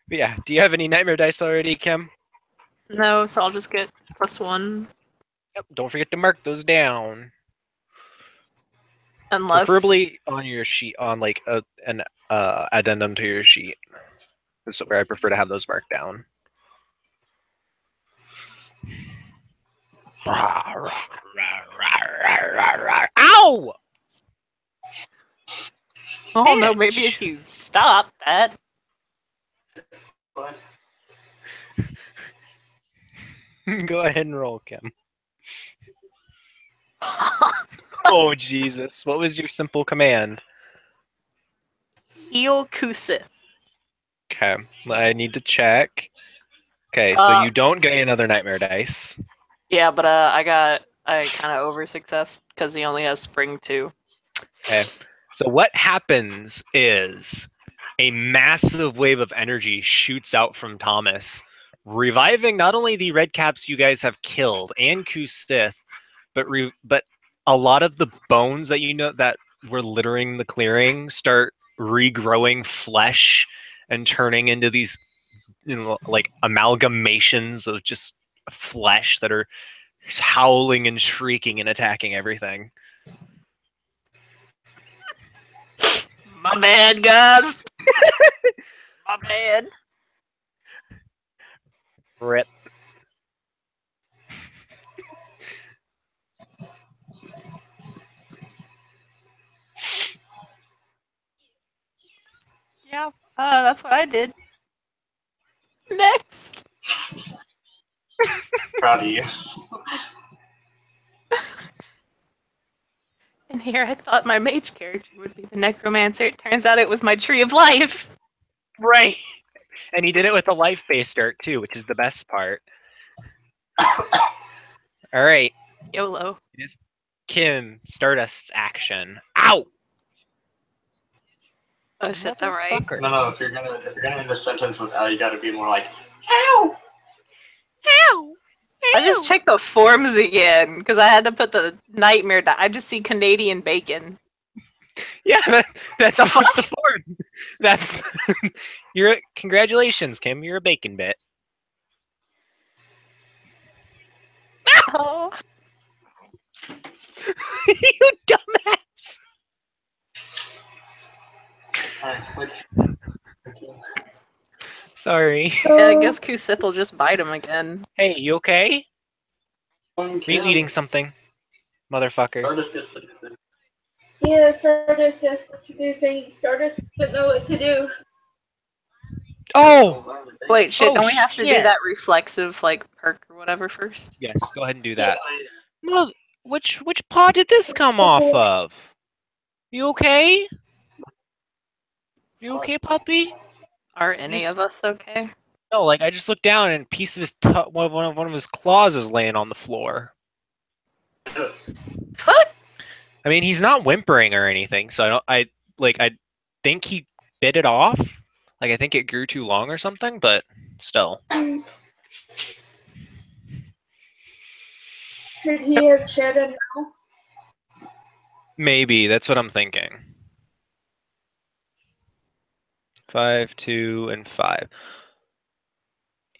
But yeah, do you have any nightmare dice already, Kim? No, so I'll just get +1. Yep. Don't forget to mark those down. Unless. Preferably on your sheet, on like an addendum to your sheet. This is where I prefer to have those marked down. Ow! Oh no, maybe if you stop that. But Go ahead and roll, Kim. Oh, Jesus. What was your simple command? Heal Kusith. Okay, I need to check. Okay, so you don't get another nightmare dice. Yeah, but I kind of over success because he only has Spring 2. Okay, so what happens is a massive wave of energy shoots out from Thomas, reviving not only the red caps you guys have killed and Kusith, but a lot of the bones that you know that were littering the clearing start regrowing flesh and turning into these, like amalgamations of just flesh that are howling and shrieking and attacking everything. My bad, guys. My bad. Rip. Yeah, that's what I did. Next. Proud of you. And here I thought my mage character would be the necromancer. It turns out it was my tree of life. Right. And he did it with a life-based art too, which is the best part. All right. YOLO. It is Kim Stardust's action. Ow! Oh, shit, that right. Motherfucker. No, if you're gonna end a sentence with L, you gotta be more like, ow! Ow! I just checked the forms again because I had to put the nightmare down. I just see Canadian bacon. Yeah, that's The fuck? the form. That's congratulations, Kim. You're a bacon bit. Oh. You dumbass. What? Sorry. Yeah, I guess Kusith will just bite him again. Hey, you okay? Are Are you eating something, motherfucker? Stardust gets to do things. Yeah, Stardust does what to do things. Stardust doesn't know what to do. Oh! Wait, shit, Oh, don't we have to do shit. that reflexive, like, perk or whatever first? Yes, go ahead and do that. Well, which paw did this come off of? You okay? You okay, puppy? Are any of us okay? No, like I just looked down and a piece of his one of his claws is laying on the floor. What? I mean, he's not whimpering or anything, so I think he bit it off. Like I think it grew too long or something, but still. Could he have shed a now? Maybe that's what I'm thinking. 5, 2, and 5.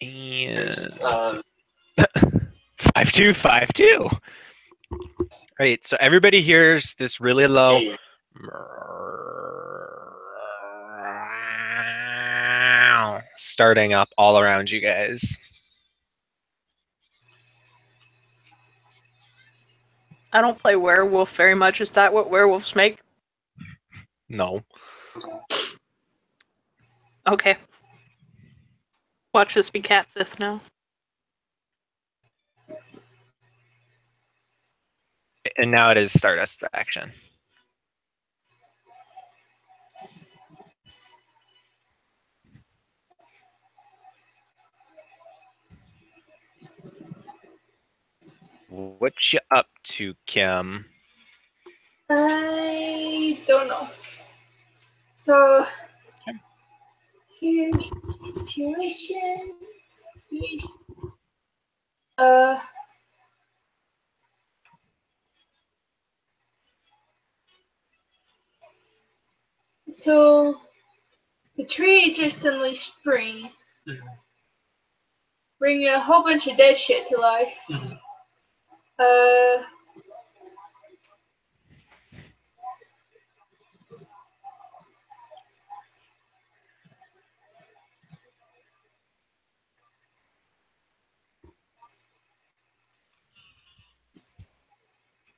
And 5, 2, 5, 2. Right, so everybody hears this really low Hey, starting up all around you guys. I don't play werewolf very much. Is that what werewolves make? No. Okay. Watch this be Catsith now. And now it is Stardust action. What you up to, Kim? I don't know. So here's the situation. Uh, so the tree just unleashed spring, bringing a whole bunch of dead shit to life. Uh,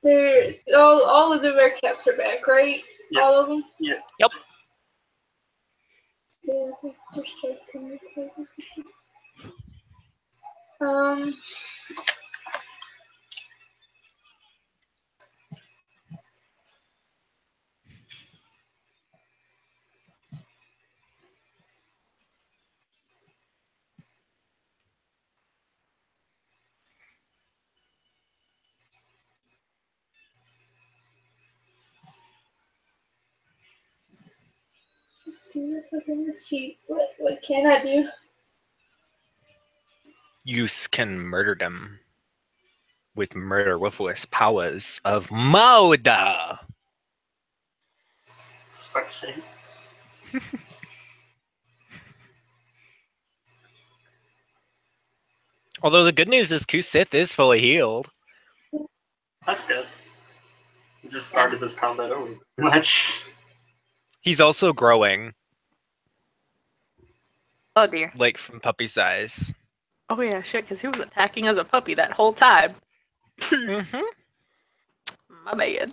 they're all of the red caps are back, right? Yeah. All of them. Yeah. Yep. Um. Let's see what's up in this sheet. What can I do? You can murder them with murder ruthless powers of Mauda. fuck's sake. Although the good news is Kusith is fully healed. That's good. We just started this combat over. Pretty much. He's also growing, Oh dear. like from puppy size. Oh yeah, shit, because he was attacking as a puppy that whole time. Mm-hmm. My bad.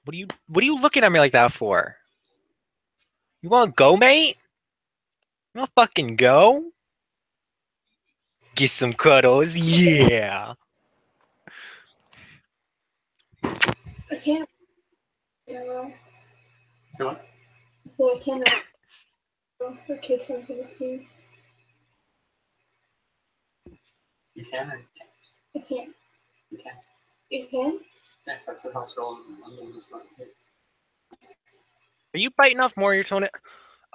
What are you looking at me like that for? You want to go, mate? You want to fucking go? Get some cuddles, yeah. I can't. Yeah, well, Do it. so I cannot. Her kid comes in the scene. You can or you can't? I can't. You can. You can? Yeah, that's a house rule in London. It's not. Are you biting off more of your toenail?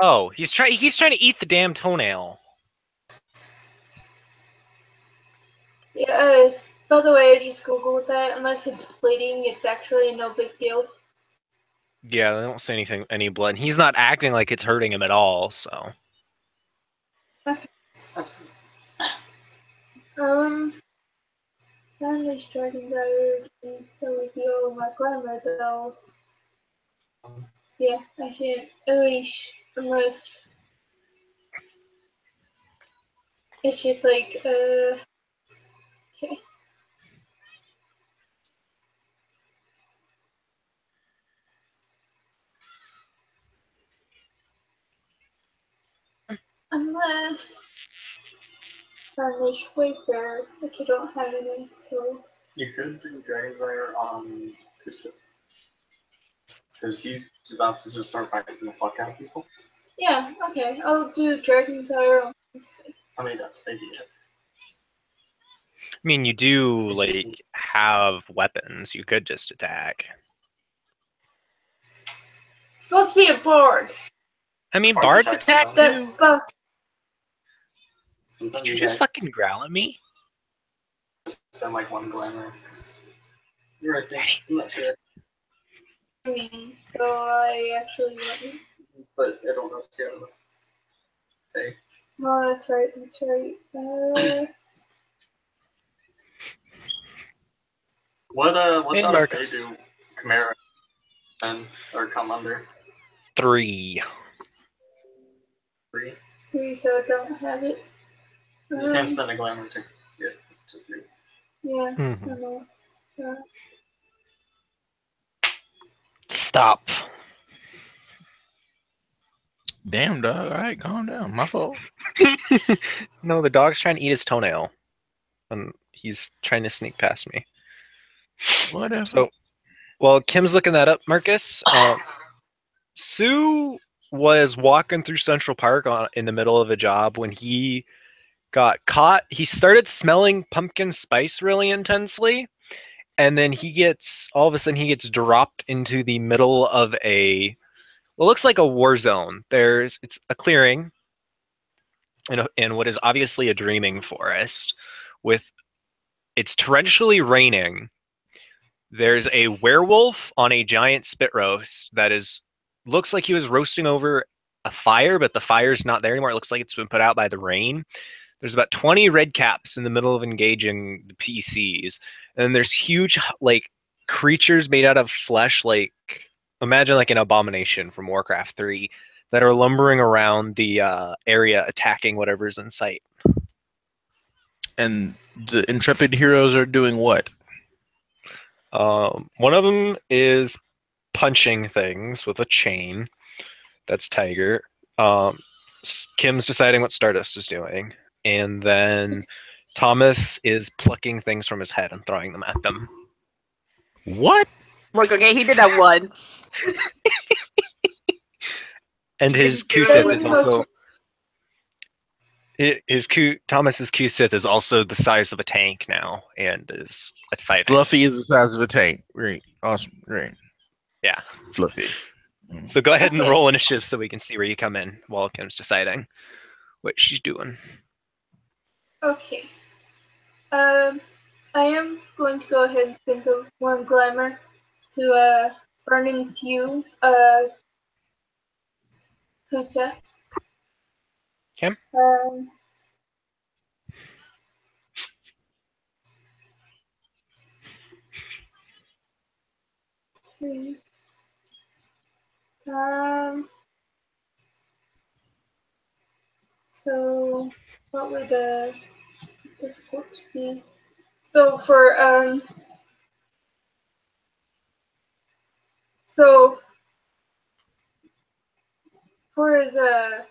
Oh, he keeps trying to eat the damn toenail. Yeah, by the way, I just googled that. Unless it's bleeding, it's actually no big deal. Yeah, they don't say any blood. And he's not acting like it's hurting him at all, so. That's Finally starting that would be all my glamour though. Yeah, I can't unleash unless it's just like, okay. Unless unleash Wayfarer, which I don't have any, so. You could do Dragon's Lair on Kusith. Because he's about to just start biting the fuck out of people. Yeah, okay, I'll do Dragon's Ire. I mean, that's baby yet. I mean, you do, like, have weapons. You could just attack. It's supposed to be a bard. I mean, Bards bards attack attack sometimes. too. That bugs. Sometimes Did you you just get fucking growl at me? spend like one glamour. You're right there. I'm not sure. Me, so I actually went. But I don't know if you have enough. Hey. Oh, that's right, that's right. What Hey, out of Fae Marcus. do Chimera and or come under? 3. 3? 3, so I don't have it. You can't spend a glamour to get to 3. Yeah, I Mhm. know. Stop. Damn, dog. All right, calm down. My fault. No, the dog's trying to eat his toenail. And he's trying to sneak past me. Whatever. So, while Kim's looking that up, Marcus, Sue was walking through Central Park in the middle of a job when he got caught. He started smelling pumpkin spice really intensely, and then all of a sudden he gets dropped into the middle of what looks like a war zone. It's a clearing in what is obviously a dreaming forest with it's torrentially raining. There's a werewolf on a giant spit roast looks like he was roasting over a fire, but the fire's not there anymore. It looks like it's been put out by the rain. There's about 20 red caps in the middle of engaging the PCs. And then there's huge like creatures made out of flesh, like imagine like an abomination from Warcraft 3 that are lumbering around the area attacking whatever's in sight. And the intrepid heroes are doing what? One of them is punching things with a chain. That's Tiger. Kim's deciding what Stardust is doing. And then Thomas is plucking things from his head and throwing them at them. What? Look, okay, he did that once. And his Q-Sith is also Thomas's Q-Sith is also the size of a tank now and is at fighting. Fluffy is the size of a tank. Great. Awesome. Great. Yeah. Fluffy. So go ahead and roll initiative so we can see where you come in while Kim's deciding what she's doing. Okay. I am going to go ahead and spend the one glamour to burning few Kusa. Okay. what would difficult be? So for so for his uh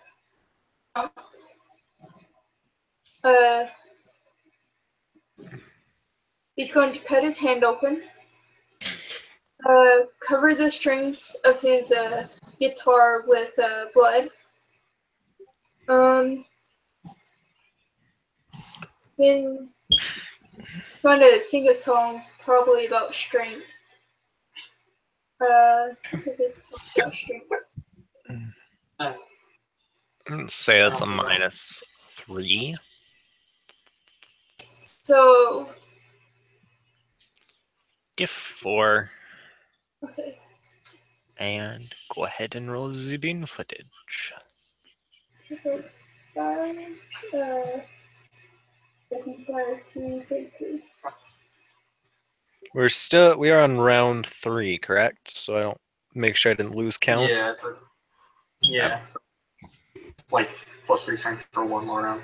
he's going to cut his hand open, cover the strings of his guitar with blood. Then going to sing a song probably about strength. What's a good song about strength? I'm gonna say that's a -3. So Give 4. okay. And go ahead and roll the bean footage. Okay. 5, 32. We are on round 3, correct? So I don't make sure I didn't lose count. Yeah, so, like +3 strength for one more round.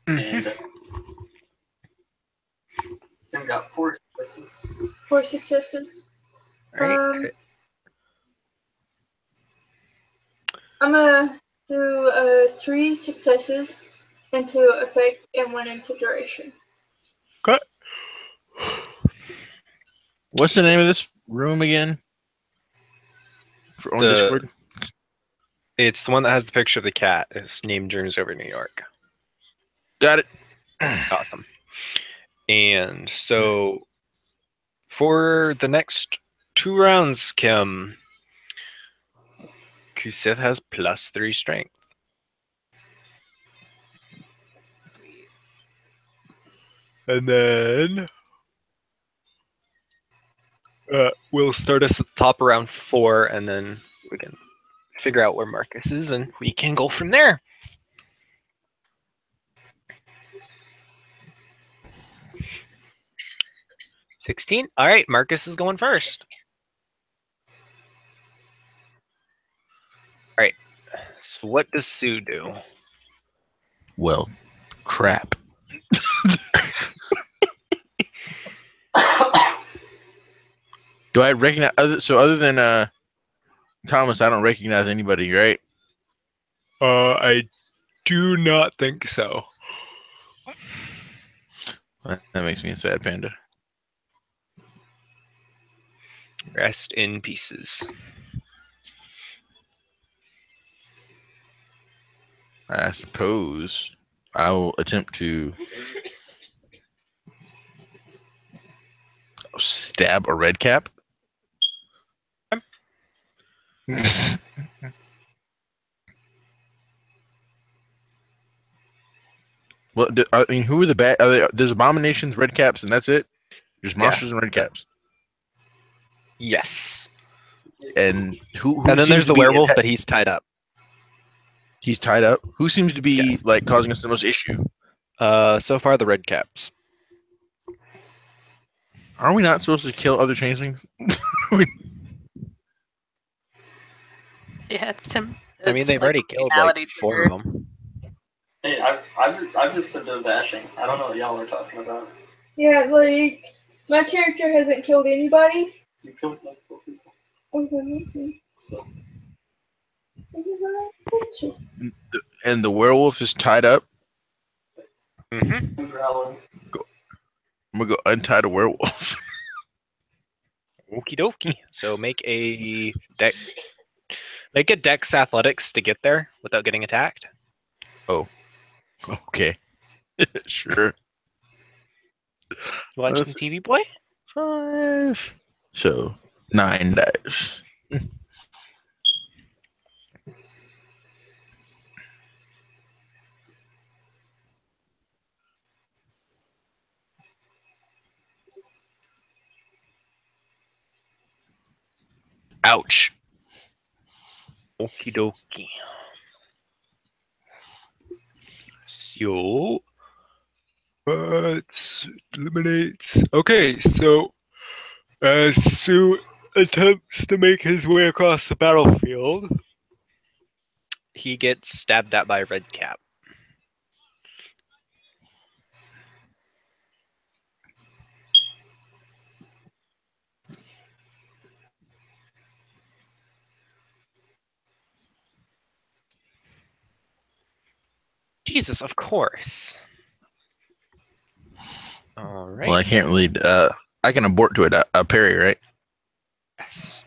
Mhm. And then got 4 successes. 4 successes. Right. I'm gonna do 3 successes into effect and 1 into duration. Okay. What's the name of this room again? On Discord? It's the one that has the picture of the cat. It's named Dreams Over New York. Got it. Awesome. And so for the next 2 rounds, Kim, Kusith has +3 strength. And then we'll start us at the top of round 4, and then we can figure out where Marcus is, and we can go from there. $16. All right, Marcus is going first. All right. So what does Sue do? Well, crap. Do I recognize other than Thomas, I don't recognize anybody, right? I do not think so. That makes me a sad panda. Rest in pieces. I suppose I will attempt to stab a red cap. Well, I mean, who are the bad? There's abominations, red caps, and that's it. There's monsters and red caps. Yes. And who and then seems there's to the be werewolf, but he's tied up. He's tied up. Who seems to be like causing us the most issue? So far the red caps. Are we not supposed to kill other changelings? Yeah, it's Tim. I mean, they've already killed like 4 of them. Hey, I've just been doing bashing. I don't know what y'all are talking about. Yeah, like my character hasn't killed anybody. You killed like 4 people. Oh, amazing. So And the werewolf is tied up. Mm-hmm. I'm growling. I'm gonna go untie the werewolf. Okie dokie. So make a dex athletics to get there without getting attacked. Oh, okay, sure. You watching TV, boy? 5. So 9 dice. Ouch. Okie dokie. So let's eliminate. Okay, so as Sue attempts to make his way across the battlefield, he gets stabbed at by a red cap. Jesus, of course. All right. Well, I can't really. I can abort to it a parry, right? Yes.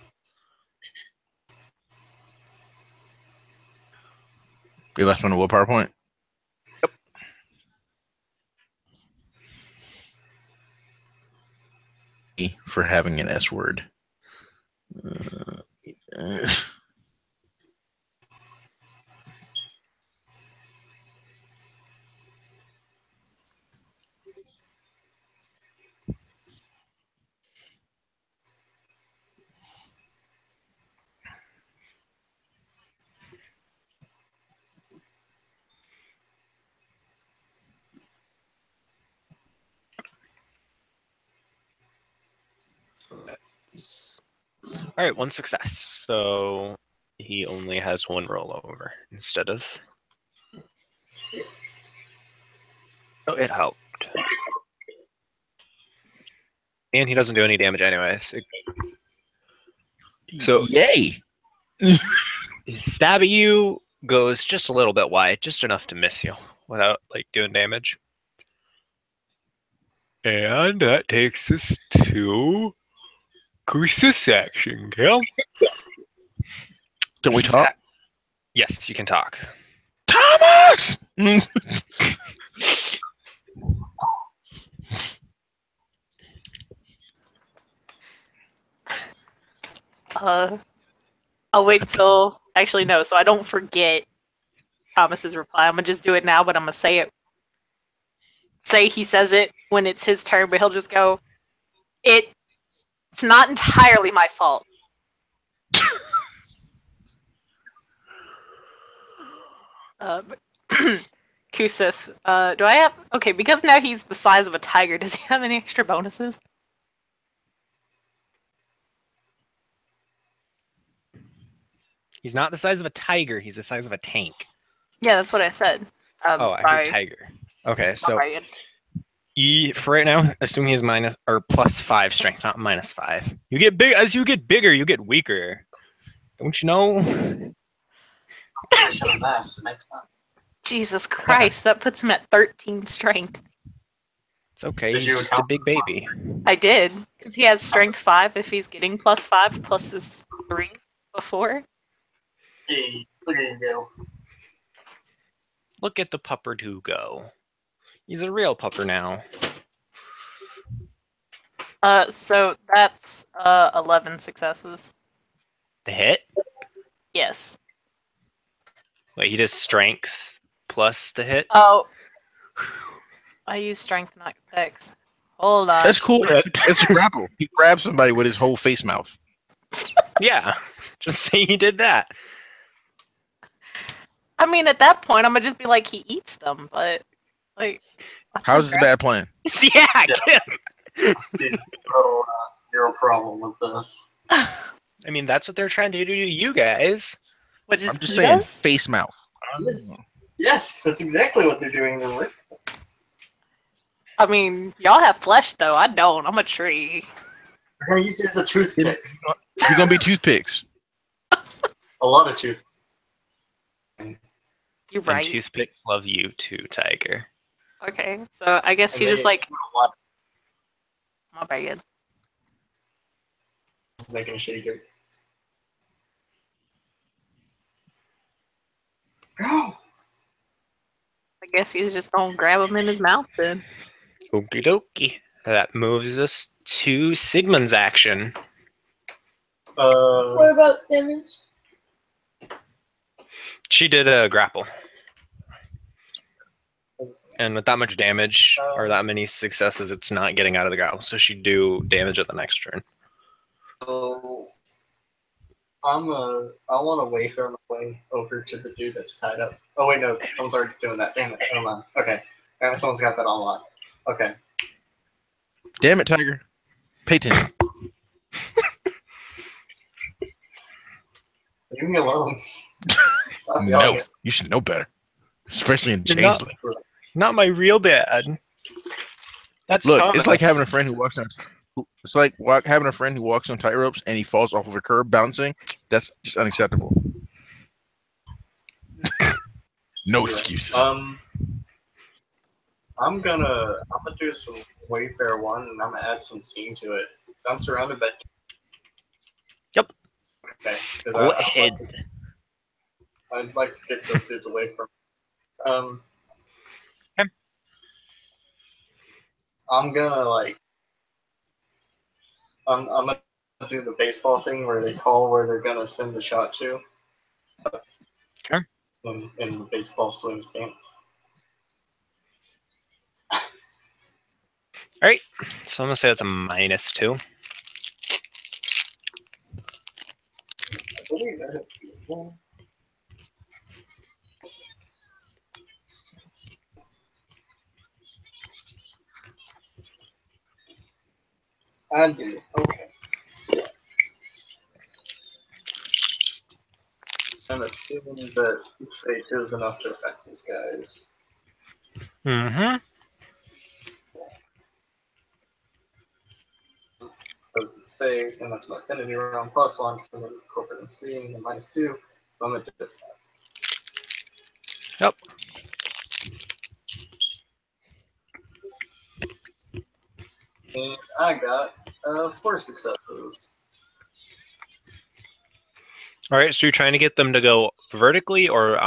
Be left on a willpower point. For having an S word. All right, one success. So he only has one rollover instead of. Oh, it helped. And he doesn't do any damage anyways. So yay! his stab at you goes just a little bit wide, just enough to miss you without like doing damage. And that takes us to Kusa's action, Cal. Can we talk? Yes, you can talk. Thomas! I'll wait till. Actually, no. So I don't forget Thomas's reply. I'm gonna just do it now, but I'm gonna say it. Say he says it when it's his turn, but he'll just go. It's not entirely my fault. Kusith, do I have... Okay, because now he's the size of a tiger, does he have any extra bonuses? He's not the size of a tiger, he's the size of a tank. Yeah, that's what I said. I heard tiger. Okay, so for right now, assume he has minus or +5 strength, not -5. You get big as you get bigger, you get weaker. Don't you know? Jesus Christ, that puts him at 13 strength. It's okay, he's just a big baby. I did, because he has strength 5 if he's getting +5 plus his 3 before. Hey, look at you go. Look at the pupper to go. He's a real pupper now. So that's 11 successes. The hit? Yes. Wait, he does strength plus to hit? Oh. I use strength, not dex. Hold on. That's cool. It's a grapple. He grabs somebody with his whole face mouth. Yeah. Just say he did that. I mean, at that point, I'm gonna just be like, he eats them, but, like... How's this a bad plan? Yeah, get him. Zero problem with this. I mean, that's what they're trying to do to you guys. Which is I'm just saying, face mouth. Yes, that's exactly what they're doing in Rick. I mean, y'all have flesh, though. I don't. I'm a tree. We're gonna use it as a toothpick. You're gonna be toothpicks. A lot of tooth. You're right. And toothpicks love you too, Tiger. Okay, so I guess you just like... My bad. He's making a shitty joke. Go! I guess he's just gonna grab him in his mouth then. Okie dokie. That moves us to Sigmund's action. What about damage? She did a grapple. And with that much damage, or that many successes, it's not getting out of the grapple. So she'd do damage at the next turn. So I want to wafer on the way over to the dude that's tied up. Oh wait, no, someone's already doing that. Damn it! Never mind. Okay, someone's got that on lock. Okay. Damn it, Tiger. Pay attention. Leave me alone. Stop No, yelling. you should know better, especially in You're not- Changeling. Not my real dad. That's Look, Thomas. it's like having a friend who walks on. It's like having a friend who walks on tightropes and he falls off of a curb bouncing. That's just unacceptable. No Yeah. excuses. I'm gonna do some Wayfair 1, and I'm gonna add some scene to it. So I'm surrounded by. Yep. Okay. Go ahead. I'd like to get those dudes away from. Okay. I'm gonna I'm gonna do the baseball thing where they call where they're gonna send the shot to. Okay. In the baseball swing stance. All right. So I'm gonna say that's a -2. I believe that is well. I do. Okay. I'm assuming that fate is enough to affect these guys. Mm-hmm. Because it's fate, and that's my affinity round +1, because I'm in corporate and seeing, and -2, so I'm gonna do it. Yep. And I got 4 successes. All right. So you're trying to get them to go vertically or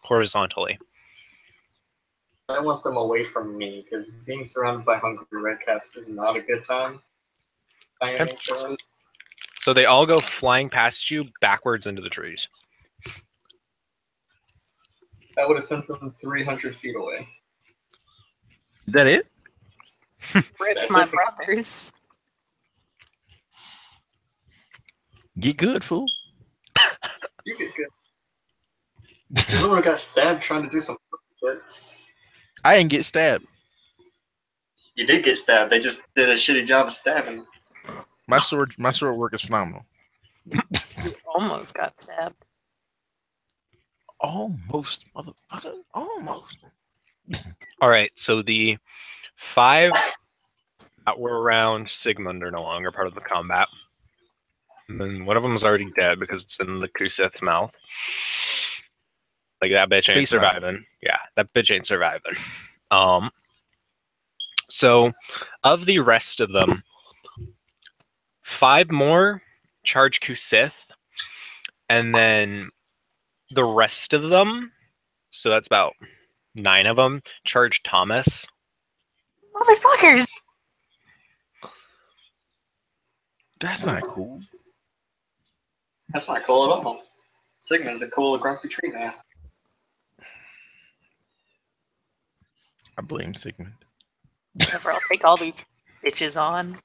horizontally? I want them away from me, because being surrounded by hungry redcaps is not a good time. Okay. So they all go flying past you backwards into the trees. That would have sent them 300 feet away. Is that it? Rip That's my it. brothers. Get good, fool. You get good. Everyone got stabbed trying to do something. But I didn't get stabbed. you did get stabbed. They just did a shitty job of stabbing. My sword work is phenomenal. You almost got stabbed. Almost, motherfucker. Almost. All right. So the 5 that were around Sigmund are no longer part of the combat. And then one of them is already dead because it's in the Kusith's mouth. Like that bitch ain't Face knife. surviving. Yeah, that bitch ain't surviving. So of the rest of them, 5 more charge Kusith, and then the rest of them, so that's about 9 of them, charge Thomas. Motherfuckers! That's not cool. That's not cool at all. Sigmund's a cool, grumpy tree man. I blame Sigmund. Whatever, I'll take all these bitches on.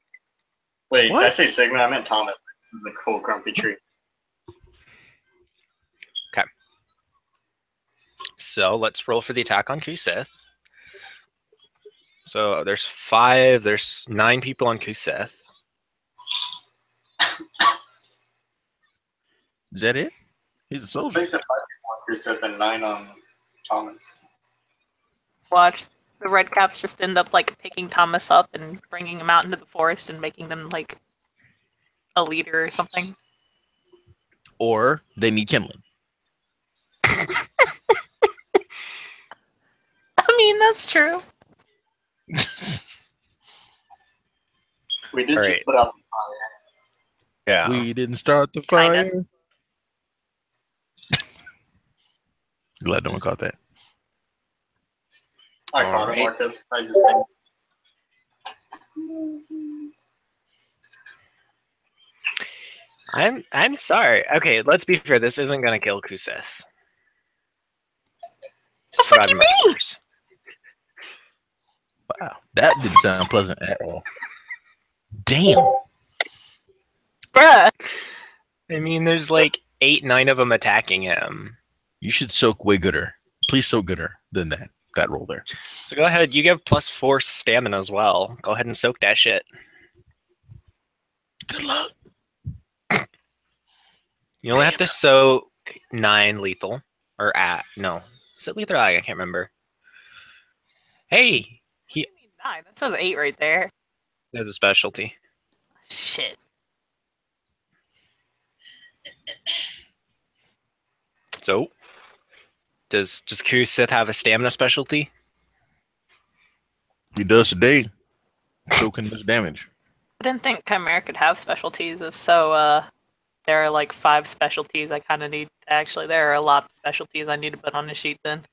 Wait, What? did I say Sigmund? I meant Thomas. This is a cool, grumpy tree. So let's roll for the attack on Kusith. So there's 9 people on Kusith. Is that it? He's a soldier. I said 5 people on Crucif and 9 on Thomas. Watch the red caps just end up like picking Thomas up and bringing him out into the forest and making them like a leader or something. Or they need kindling. I mean, that's true. We did All just right. put out Yeah. We didn't start the Kinda. fire. Glad no one caught that. I caught it, Alright. Marcus. I just think I'm sorry. Okay, let's be fair. This isn't gonna kill Kusith. The fuck you mean? Wow, that didn't sound pleasant at all. Damn. Bruh. I mean, there's like 8, 9 of them attacking him. You should soak way gooder. Please soak gooder than that roll there. So go ahead. You get +4 stamina as well. Go ahead and soak that shit. Good luck. You only have to soak 9 lethal. Or no. Is it lethal? I can't remember. Hey, he 9. That says 8 right there. has a specialty. Shit. So Does Q Sith have a stamina specialty? He does today. So can this damage. I didn't think Chimera could have specialties. If so, there are like 5 specialties I kind of need. Actually, there are a lot of specialties I need to put on the sheet then.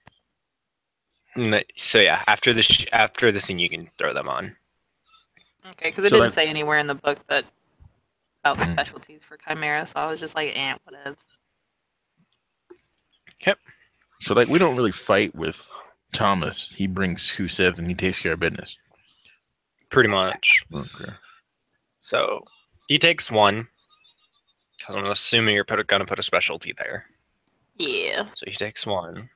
So yeah, after the scene, you can throw them on. Okay, because it So, didn't like- say anywhere in the book that about the specialties for Chimera, so I was just like, whatever. So like we don't really fight with Thomas. He brings who Seth and he takes care of business. Pretty much. Okay. So he takes 1. Because I'm assuming you're gonna put a specialty there. Yeah. So he takes 1.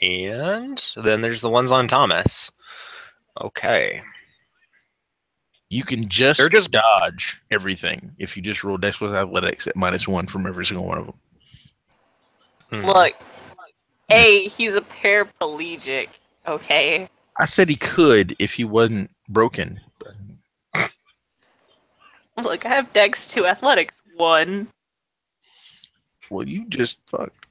And then there's the ones on Thomas. Okay. You can just, They're just- dodge everything if you just roll Dex with Athletics at -1 from every single one of them. Look, he's a paraplegic. Okay. I said he could if he wasn't broken. Look, I have Dex 2 Athletics 1. Well, you just fucked.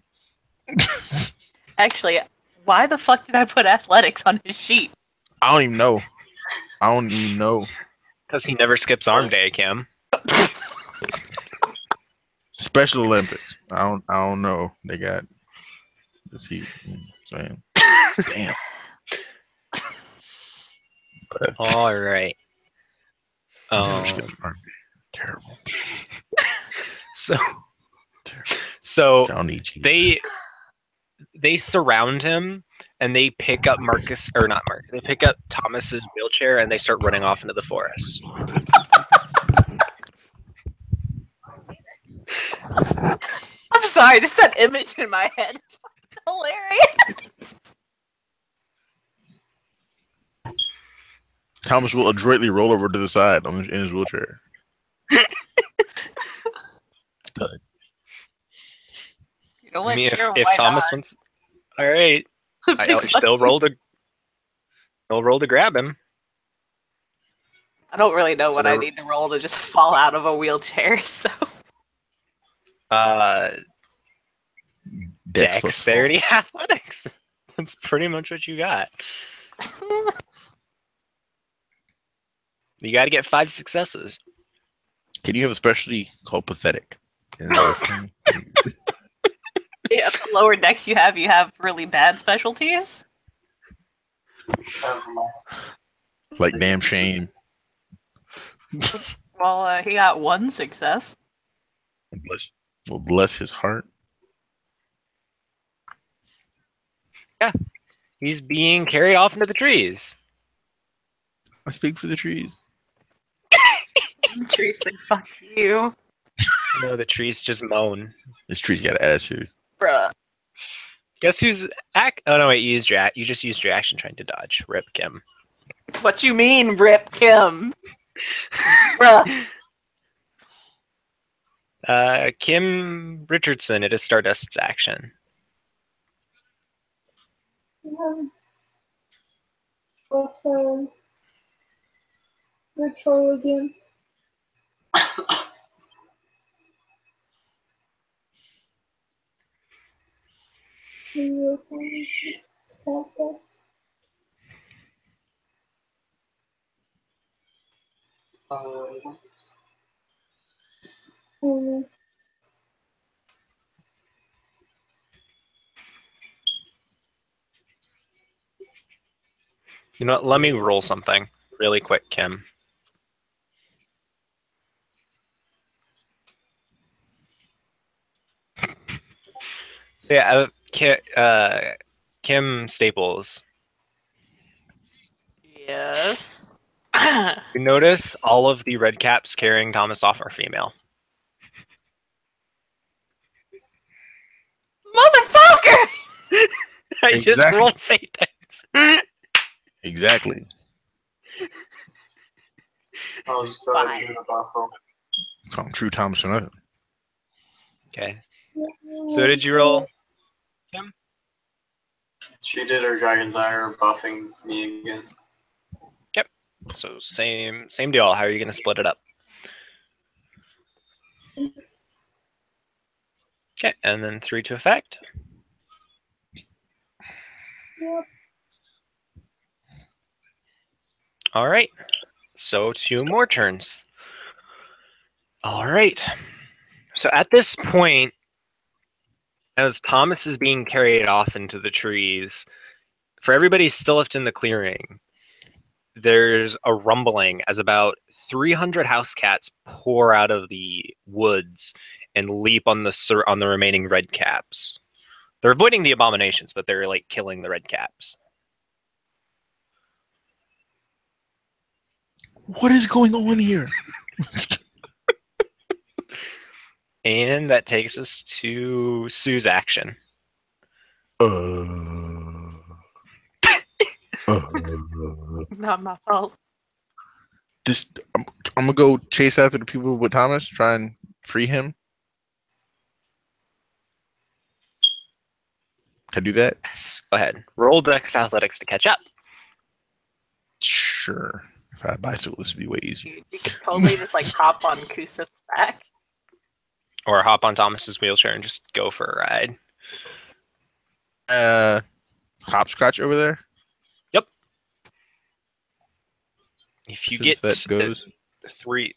Actually, why the fuck did I put Athletics on his sheet? I don't even know. I don't even know. Because he never skips arm day, Kim. Special Olympics. I don't know. They got this heat. Saying. Damn. But All right. terrible. So Y'all need cheese. they surround him and they pick up Marcus, or not Marcus. They pick up Thomas's wheelchair and they start running off into the forest. I'm sorry, just that image in my head is fucking hilarious. Thomas will adroitly roll over to the side in his wheelchair. Done. You know I what? mean, Sure, if why Thomas not? wants, all right, It's a big they'll roll to grab him. I don't really know So what I they're- need to roll to just fall out of a wheelchair, so. Dex plus Dexterity athletics. That's pretty much what you got. You got to get 5 successes. Can you have a specialty called pathetic? Yeah, the lower decks you have really bad specialties. Like damn shame. Well, he got 1 success. Bless his heart. He's being carried off into the trees. I speak for the trees. Tree said, fuck you. No, the trees just moan. This tree's got an attitude. Bruh. Guess who's Oh no, wait, you just used your action trying to dodge. Rip Kim. What you mean, Rip Kim? Bruh. Kim Richardson, it is Stardust's action. Ritual again. You know what? Let me roll something really quick, Kim. Yeah, Kim Staples. Yes. You notice all of the red caps carrying Thomas off are female. Motherfucker! I just Exactly. rolled fate dice. Exactly. I was just Why? doing a bathroom. Call him True Thomas or nothing. Okay. So what did you roll? She did her Dragon's Ire buffing me again. So same deal. How are you going to split it up? Okay, and then 3 to effect. All right. So 2 more turns. All right. So at this point, as Thomas is being carried off into the trees, for everybody still left in the clearing, there's a rumbling as about 300 house cats pour out of the woods and leap on the remaining red caps. They're avoiding the abominations, but they're like killing the red caps. What is going on here? And that takes us to Sue's action. Not my fault. Just, I'm gonna go chase after the people with Thomas, try and free him. Can I do that? Yes, go ahead. Roll Dex Athletics to catch up. Sure. If I had a bicycle, this would be way easier. You could totally just like hop on Kusith's back. Or hop on Thomas's wheelchair and just go for a ride. Hopscotch over there. If you Since get that goes. three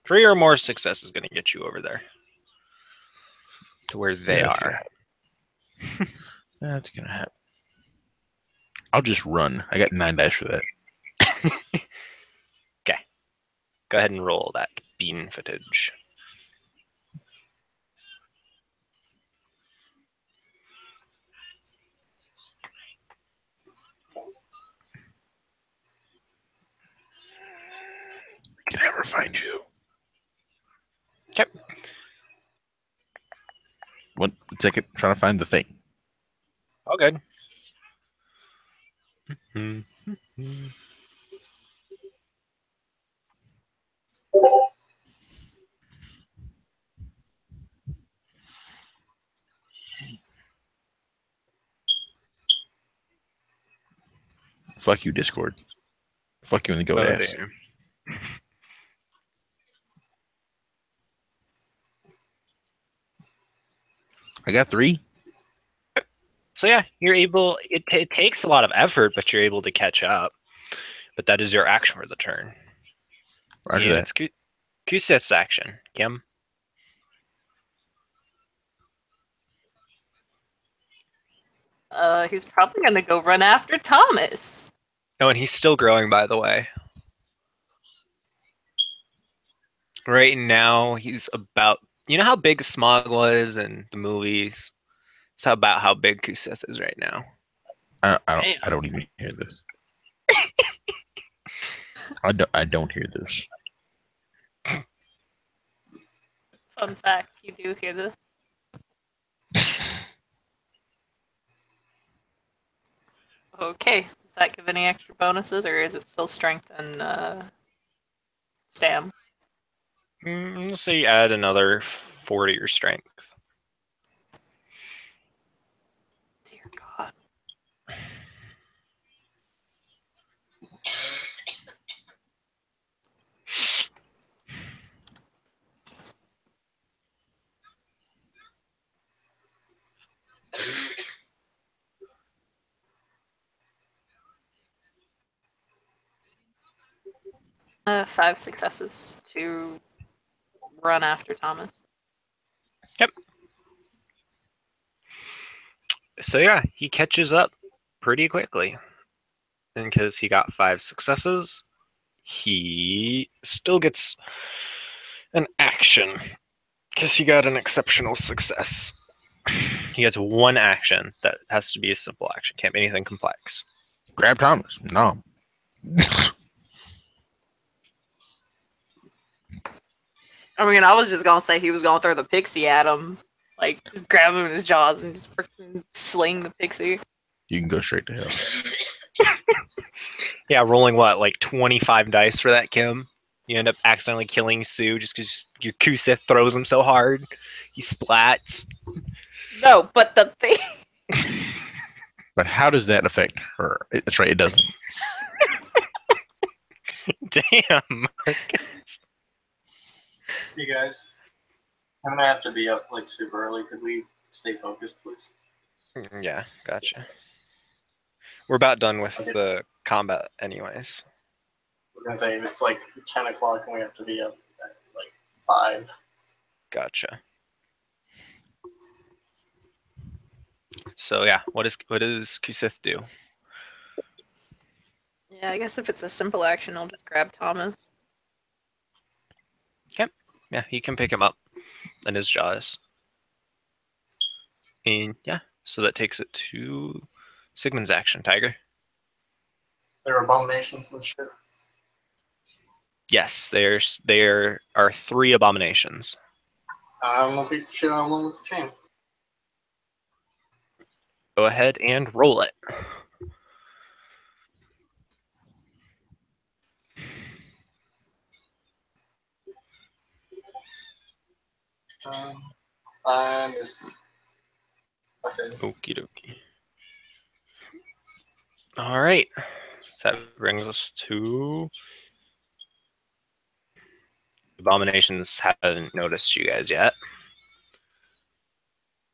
or more success is going to get you over there to where they That's are. That's gonna happen. I'll just run. I got 9 dice for that. Okay. Go ahead and roll that bean footage. Can I ever find you? Okay. 1 second, trying to find the thing. All good. Fuck you, Discord. Fuck you in the goat ass. I got 3. So yeah, you're able. It takes a lot of effort, but you're able to catch up. But that is your action for the turn. Roger And that. it's Kusith's action. Kim. He's probably gonna go run after Thomas. Oh, and he's still growing, by the way. Right now, he's about. You know how big Smog was in the movies? It's about how big Kusith is right now. I don't even hear this. I don't hear this. Fun fact, you do hear this. Okay, does that give any extra bonuses, or is it still strength and stam? Let's say you add another 4 to your strength. Dear God. Five successes to run after Thomas. Yep. So yeah, he catches up pretty quickly. And because he got 5 successes, he still gets an action. Because he got an exceptional success. He gets 1 action that has to be a simple action. Can't be anything complex. Grab Thomas. No. I mean, I was just gonna say he was gonna throw the pixie at him. Like, just grab him in his jaws and just freaking sling the pixie. You can go straight to hell. Yeah, rolling what, like 25 dice for that, Kim? You end up accidentally killing Sue just because your Kusith throws him so hard. He splats. No, but the thing. But how does that affect her? That's right, it doesn't. Damn. Hey guys, I'm gonna have to be up like super early. Could we stay focused, please? Yeah, gotcha. We're about done with Okay. the combat, anyways. We're gonna say it's like 10 o'clock and we have to be up at like 5. Gotcha. So yeah, what does Kusith do? Yeah, I guess if it's a simple action, I'll just grab Thomas. Yeah, he can pick him up in his jaws. And yeah, so that takes it to Sigmund's action, Tiger. There are abominations and shit. Yes, there are 3 abominations. I'm gonna beat the shit out of one with the chain. Go ahead and roll it. I miss. Okay. Okie dokie. All right. That brings us to abominations. Haven't noticed you guys yet.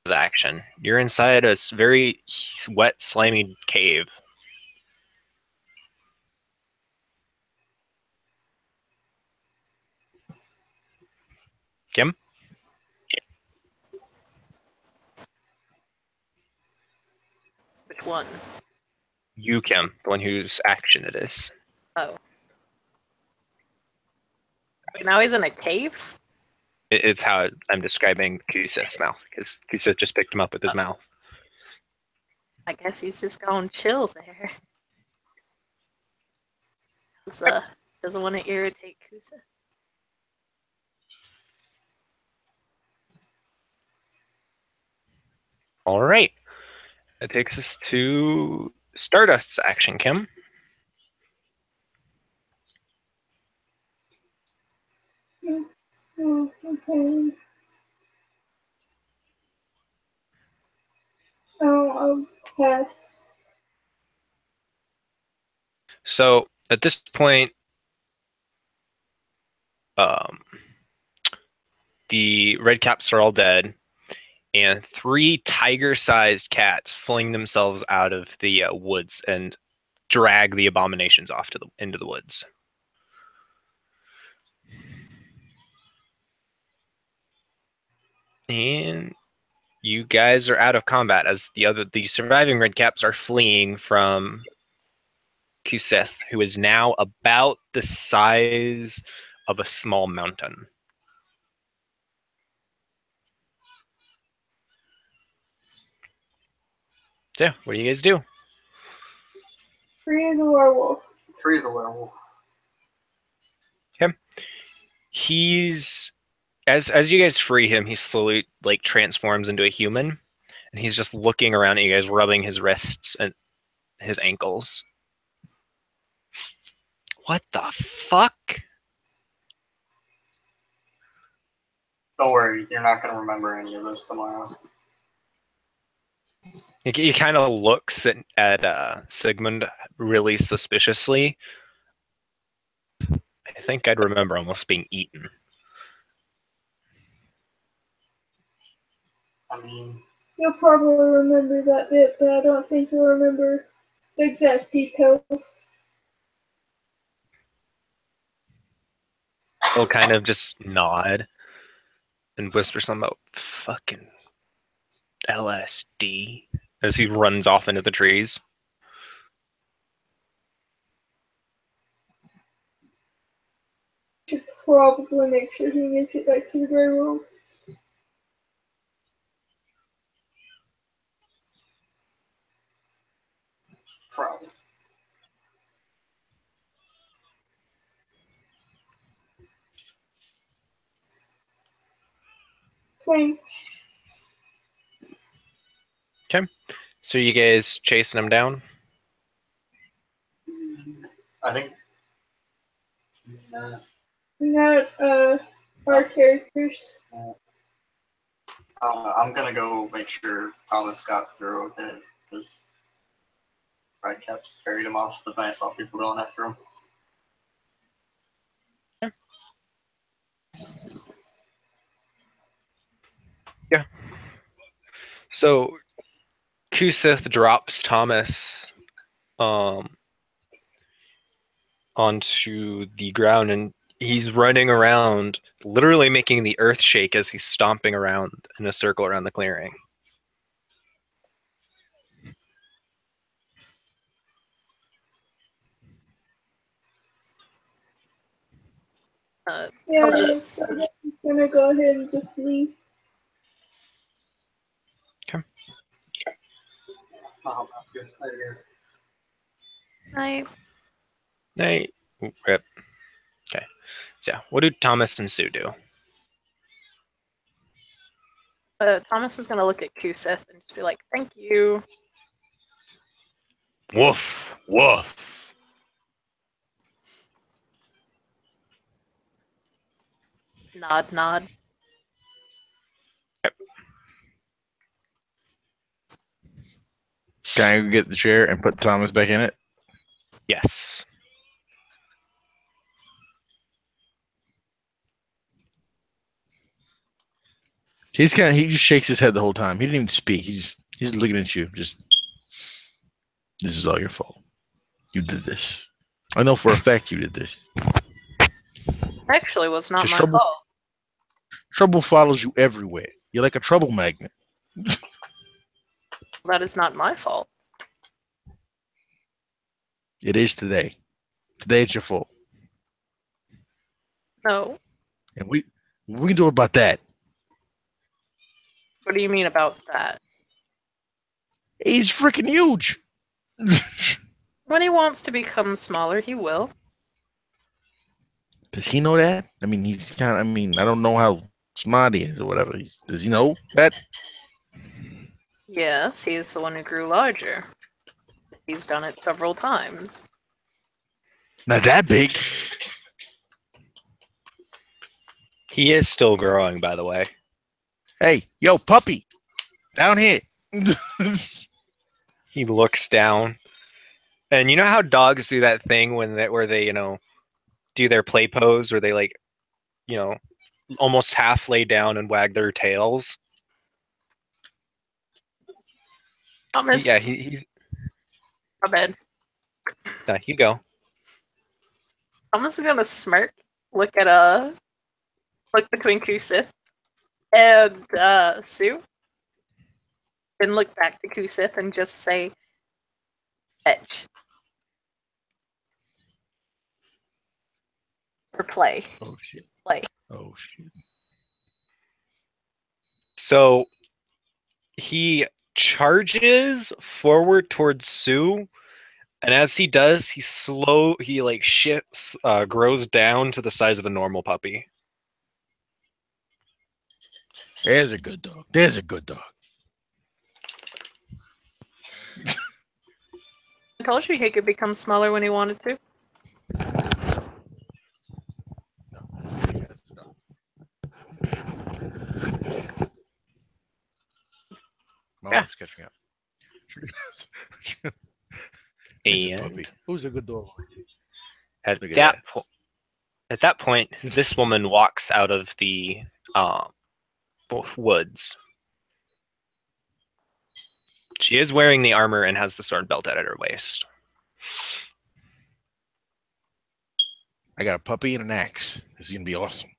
Action. You're inside a very wet, slimy cave. Kim? Which one? You, Kim, the one whose action it is. Oh. Wait, now he's in a cave? It's how I'm describing Kusith's mouth, because Kusith just picked him up with his mouth. I guess he's just going chill there. Doesn't want to irritate Kusa. All right. That takes us to Stardust's action, Kim. Oh, okay. Oh, I'll pass. So at this point, the red caps are all dead, and 3 tiger-sized cats fling themselves out of the woods and drag the abominations off into the woods. And you guys are out of combat as the surviving red caps are fleeing from Kusith, who is now about the size of a small mountain. So, yeah, what do you guys do? Free the werewolf. Free the werewolf. Okay. He's as you guys free him, he slowly like transforms into a human, and he's just looking around at you guys, rubbing his wrists and his ankles. What the fuck? Don't worry, you're not gonna remember any of this tomorrow. He kind of looks at Sigmund really suspiciously. I think I'd remember almost being eaten. I mean, You'll probably remember that bit, but I don't think you'll remember the exact details. He'll kind of just nod and whisper something about fucking LSD as he runs off into the trees. Should probably make sure he makes it back to the Grey World. probably. Same. So you guys chasing him down? I think. Not our characters. I'm gonna go make sure Thomas got through okay, because Red Caps carried him off, but I saw people going after him. Yeah. So Kusith drops Thomas onto the ground, and he's running around, literally making the earth shake as he's stomping around in a circle around the clearing. Yeah, I'll just I'm just gonna go ahead and just leave. Oh, good. Later, guys. Hey, rip. Okay. So, yeah, what do Thomas and Sue do? Thomas is gonna look at Kusith and just be like, "Thank you." Woof, woof. Nod, nod. Can I go get the chair and put Thomas back in it? Yes. He just shakes his head the whole time. He didn't even speak. He's looking at you. Just, this is all your fault. You did this. I know for a fact you did this. Actually, was not Just my trouble. fault. Trouble follows you everywhere. You're like a trouble magnet. That is not my fault. It is today. Today it's your fault. No. And we can do about that. What do you mean about that? He's freaking huge. When he wants to become smaller, he will. Does he know that? I mean, he's kind of, I mean, I don't know how smart he is or whatever. Does he know that? Yes, he's the one who grew larger. He's done it several times. Not that big. He is still growing, by the way. Hey, yo, puppy, down here. He looks down. And you know how dogs do that thing where they, do their play pose, where they almost half lay down and wag their tails? Thomas, Yeah, he's my bad. you go. Thomas is gonna smirk, look between Kusith and Sue, then look back to Kusith and just say, "Fetch." Or play. Oh shit. Play. Oh shit. So he charges forward towards Sue, and as he does, he shifts, grows down to the size of a normal puppy. There's a good dog. There's a good dog. I told you he could become smaller when he wanted to. My Yeah. wife's catching up. And who's a good dog? at Look at that that. at that point, this woman walks out of the woods. She is wearing the armor and has the sword belt at her waist. I got a puppy and an axe. This is gonna be awesome.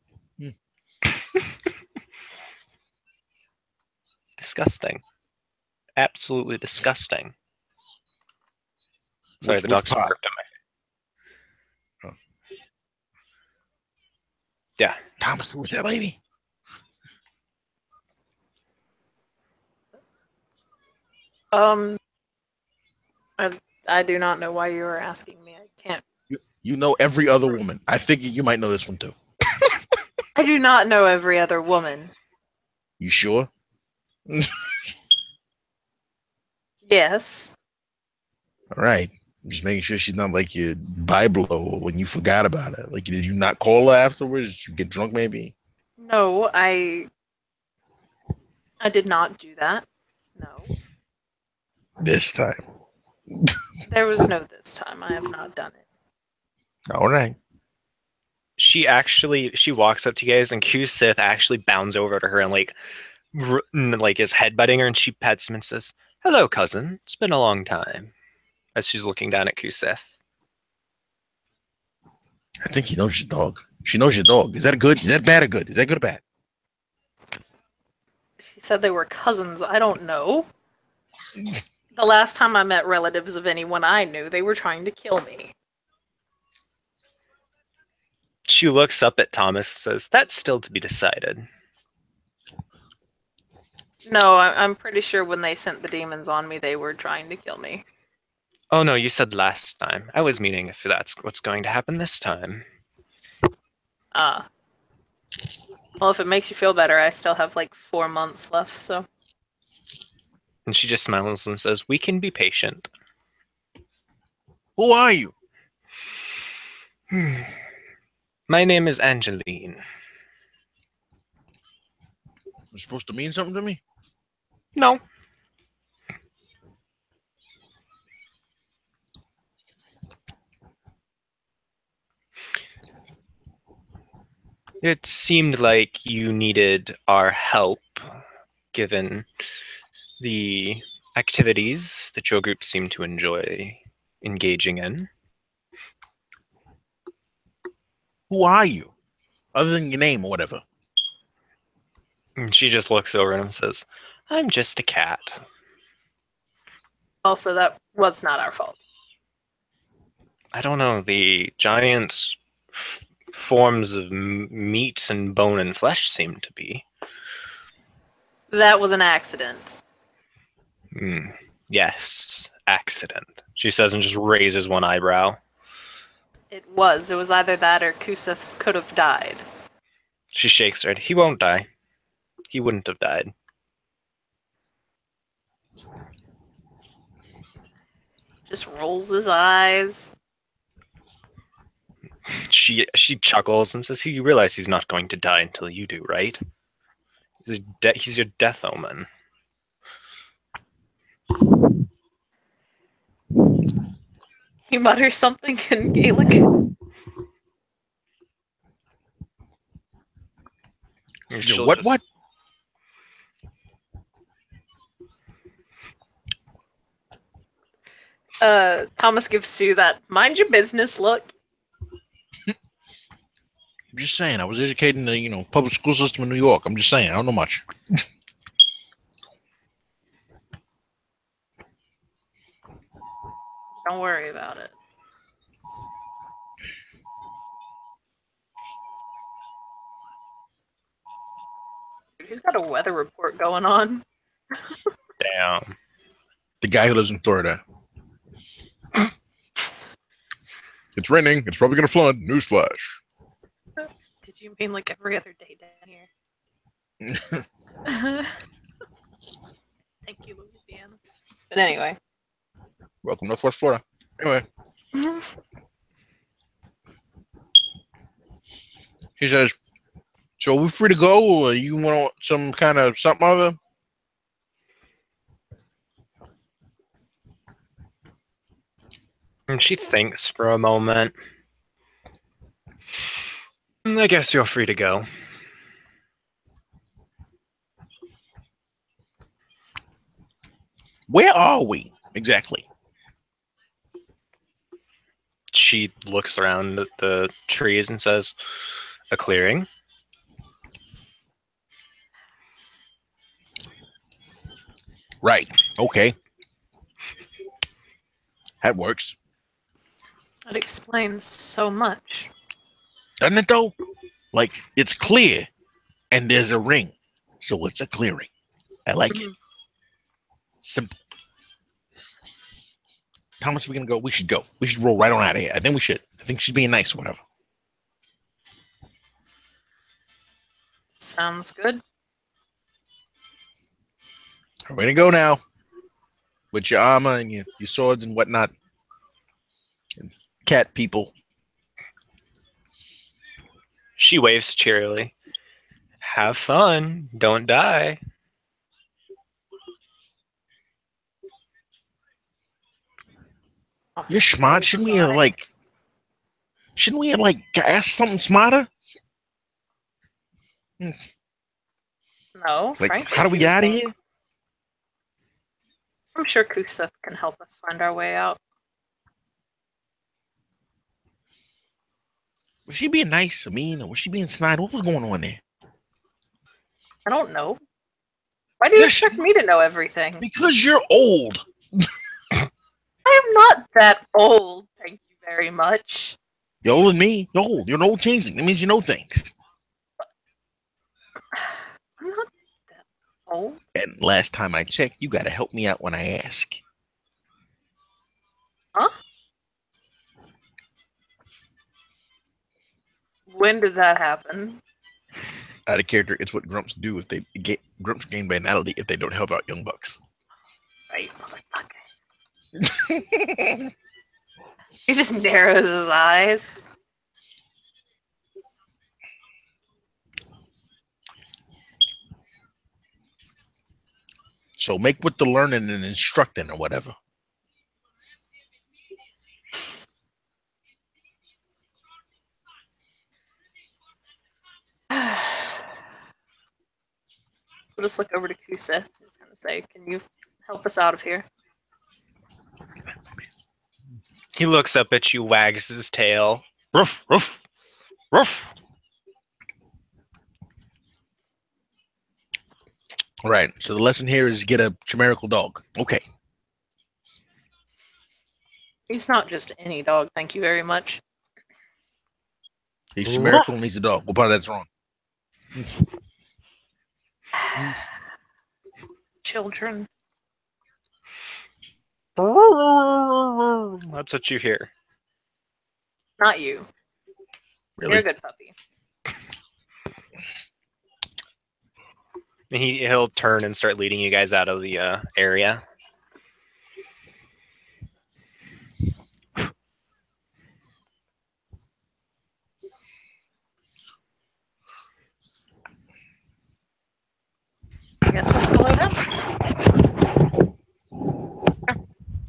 Disgusting. Absolutely disgusting. Sorry, Which the dog just pot? burped on my. Oh. Yeah. Thomas, who's that lady? I do not know why you are asking me. I can't. You know every other woman. I figured you might know this one too. I do not know every other woman. You sure? Yes. All right. I'm just making sure she's not like your Bible when you forgot about it. Like, did you not call her afterwards? You get drunk, maybe? No, I did not do that. No. This time. There was no this time. I have not done it. All right. She walks up to you guys, and Q-Sith actually bounds over to her and is headbutting her, and she pets him and says, "Hello, cousin. It's been a long time. as she's looking down at Kuseth. I think he knows your dog. She knows your dog. Is that good? Is that bad or good? Is that good or bad? She said they were cousins. I don't know. The last time I met relatives of anyone I knew, they were trying to kill me. She looks up at Thomas and says, "That's still to be decided." No, I'm pretty sure when they sent the demons on me, they were trying to kill me. Oh no, you said last time. I was meaning if that's what's going to happen this time. Well, if it makes you feel better, I still have like 4 months left, so. And she just smiles and says, "We can be patient." Who are you? My name is Angeline. You're supposed to mean something to me? No. It seemed like you needed our help, given the activities that your group seemed to enjoy engaging in. Who are you? Other than your name or whatever. And she just looks over at him and says, "I'm just a cat." Also, that was not our fault. I don't know, the giant forms of meat and bone and flesh seem to be. That was an accident. Yes, accident, she says and just raises one eyebrow. It was. It was either that or Kuseth could have died. She shakes her head. He won't die. He wouldn't have died. Just rolls his eyes. She chuckles and says, "You realize he's not going to die until you do, right? He's your death omen." He mutters something in Gaelic. What? Thomas gives Sue that mind your business look. I'm just saying. I was educated in the public school system in New York. I'm just saying. I don't know much. Don't worry about it. He's got a weather report going on. Damn. The guy who lives in Florida. It's raining. It's probably gonna flood. Newsflash. Did you mean like every other day down here? Thank you, Louisiana. But anyway. Welcome to Northwest Florida. Anyway. He says, "So are we free to go, or you want some kind of something other?" And she thinks for a moment. "I guess you're free to go." Where are we exactly? She looks around at the trees and says, "A clearing." Right. Okay. That works. That explains so much. Doesn't it though? Like, it's clear and there's a ring. So it's a clearing. I like it. Simple. Thomas, we're gonna go. We should go. We should roll right on out of here. I think we should. I think she's being nice or whatever. Sounds good. Way to go now. With your armor and your swords and whatnot. And cat people. She waves cheerily. "Have fun. Don't die." You're smart. Shouldn't we have asked something smarter? No, Like, frankly, how do we she get out of was here? I'm sure Kuseth can help us find our way out. Was she being nice or mean, or was she being snide? What was going on there? I don't know. Why do you Yes, expect me to know everything? because you're old. I am not that old, thank you very much. You're older than me. You're old. You're an old changeling. That means you know things. I'm not that old. And last time I checked, you got to help me out when I ask. Huh? When did that happen? Out of character, it's what grumps do if they get grumps gain banality if they don't help out young bucks. Right, motherfucker. He just narrows his eyes. So make with the learning and instructing or whatever. We'll just look over to Kuseth and just kind of say, "Can you help us out of here?" He looks up at you, wags his tail. Ruff, ruff, ruff. All right. So the lesson here is get a chimerical dog. Okay. He's not just any dog, thank you very much. He's chimerical and he's a dog. What part of that's wrong? Children. That's what you hear. Not you. Really? You're a good puppy. He'll turn and start leading you guys out of the area. I guess we'll follow them.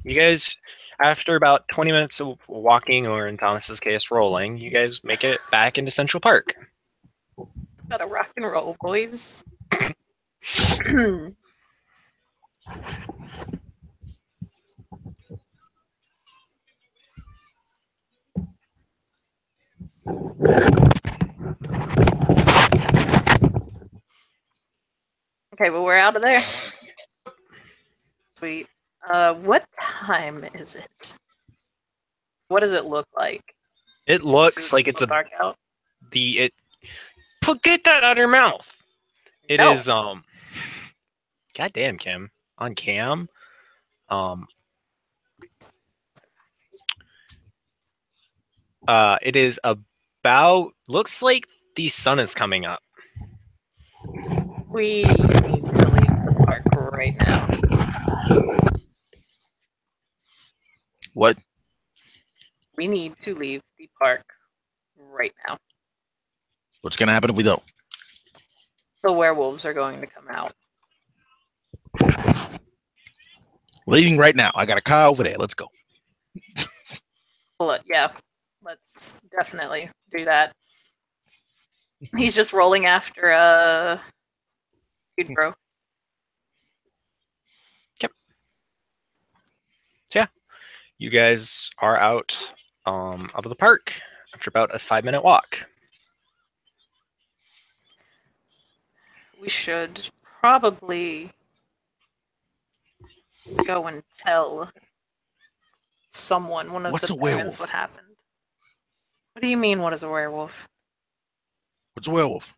You guys, after about 20 minutes of walking, or in Thomas's case, rolling, you guys make it back into Central Park. Gotta rock and roll, boys. Okay, but we're out of there. Sweet. What time is it? What does it look like? It looks like it's dark out. Get that out of your mouth. It is No. Goddamn, Kim. On cam. It is about, looks like the sun is coming up. We need to leave the park right now. What? We need to leave the park right now. What's going to happen if we don't? The werewolves are going to come out. Leaving right now. I got a car over there. Let's go. Yeah, let's definitely do that. He's just rolling after Good Bro. Yep. So yeah, you guys are out of the park after about a 5-minute walk. We should probably go and tell someone, one of What's the a parents, werewolf? what happened. What do you mean, what is a werewolf? What's a werewolf?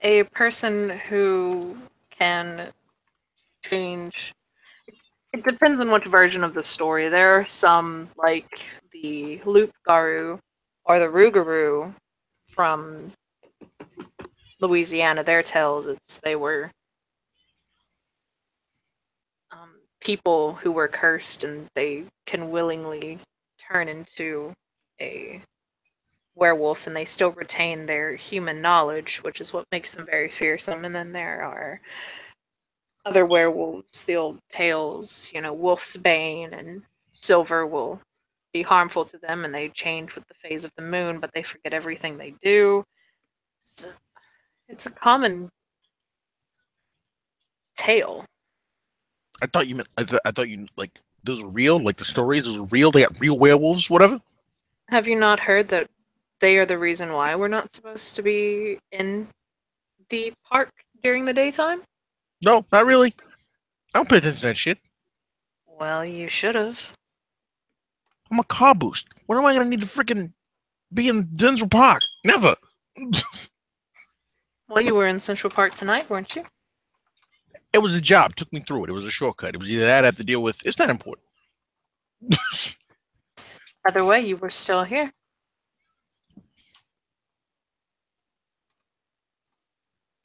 A person who can change. It depends on which version of the story. There are some, like the Loop-Garou or the Rougarou from Louisiana. Their tales, they were people who were cursed, and they can willingly turn into a werewolf, and they still retain their human knowledge, which is what makes them very fearsome. And then there are other werewolves, the old tales, Wolf's Bane and Silver will be harmful to them, and they change with the phase of the moon, but they forget everything they do. It's a common tale. I thought you meant. I thought you like those are real? Like the stories, those are real? They got real werewolves, whatever? Have you not heard that they are the reason why we're not supposed to be in the park during the daytime? No, not really. I don't pay attention to that shit. Well, you should have. I'm a car boost. When am I gonna need to freaking be in Denzel Park? Never. Well, you were in Central Park tonight, weren't you? It was a job. Took me through it. It was a shortcut. It was either that I have to deal with. It's not important. Either way, you were still here.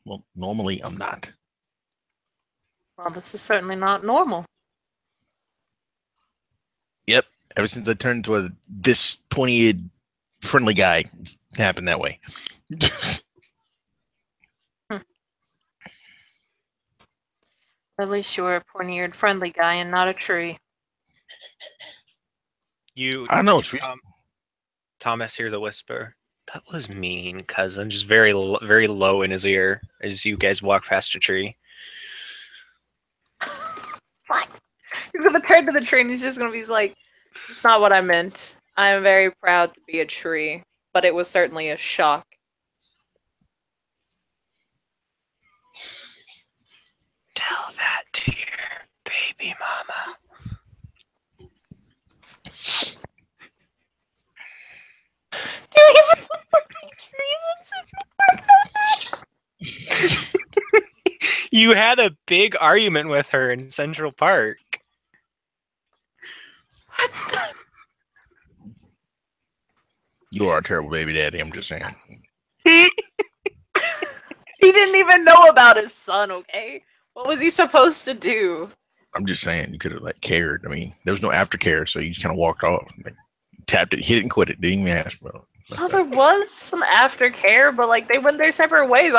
Well, normally I'm not. Well, this is certainly not normal. Yep. Ever since I turned into a this 20-year friendly guy, it's happened that way. At least you were a pointy-eared friendly guy and not a tree. I know it's Thomas hears a whisper. That was mean, cousin. Just very, very low in his ear as you guys walk past a tree. He's gonna turn to the tree and he's just gonna be like, "It's not what I meant. I am very proud to be a tree, but it was certainly a shock." Tell that to your baby mama. Do you even fucking trees in Central Park? You had a big argument with her in Central Park. You are a terrible baby daddy. I'm just saying. He didn't even know about his son, okay? What was he supposed to do? I'm just saying. You could have like cared. I mean, there was no aftercare, so you just kind of walked off. Like, tapped it, hit it, and quit it. Didn't even ask, bro. Oh, there was some aftercare, but like they went their separate ways.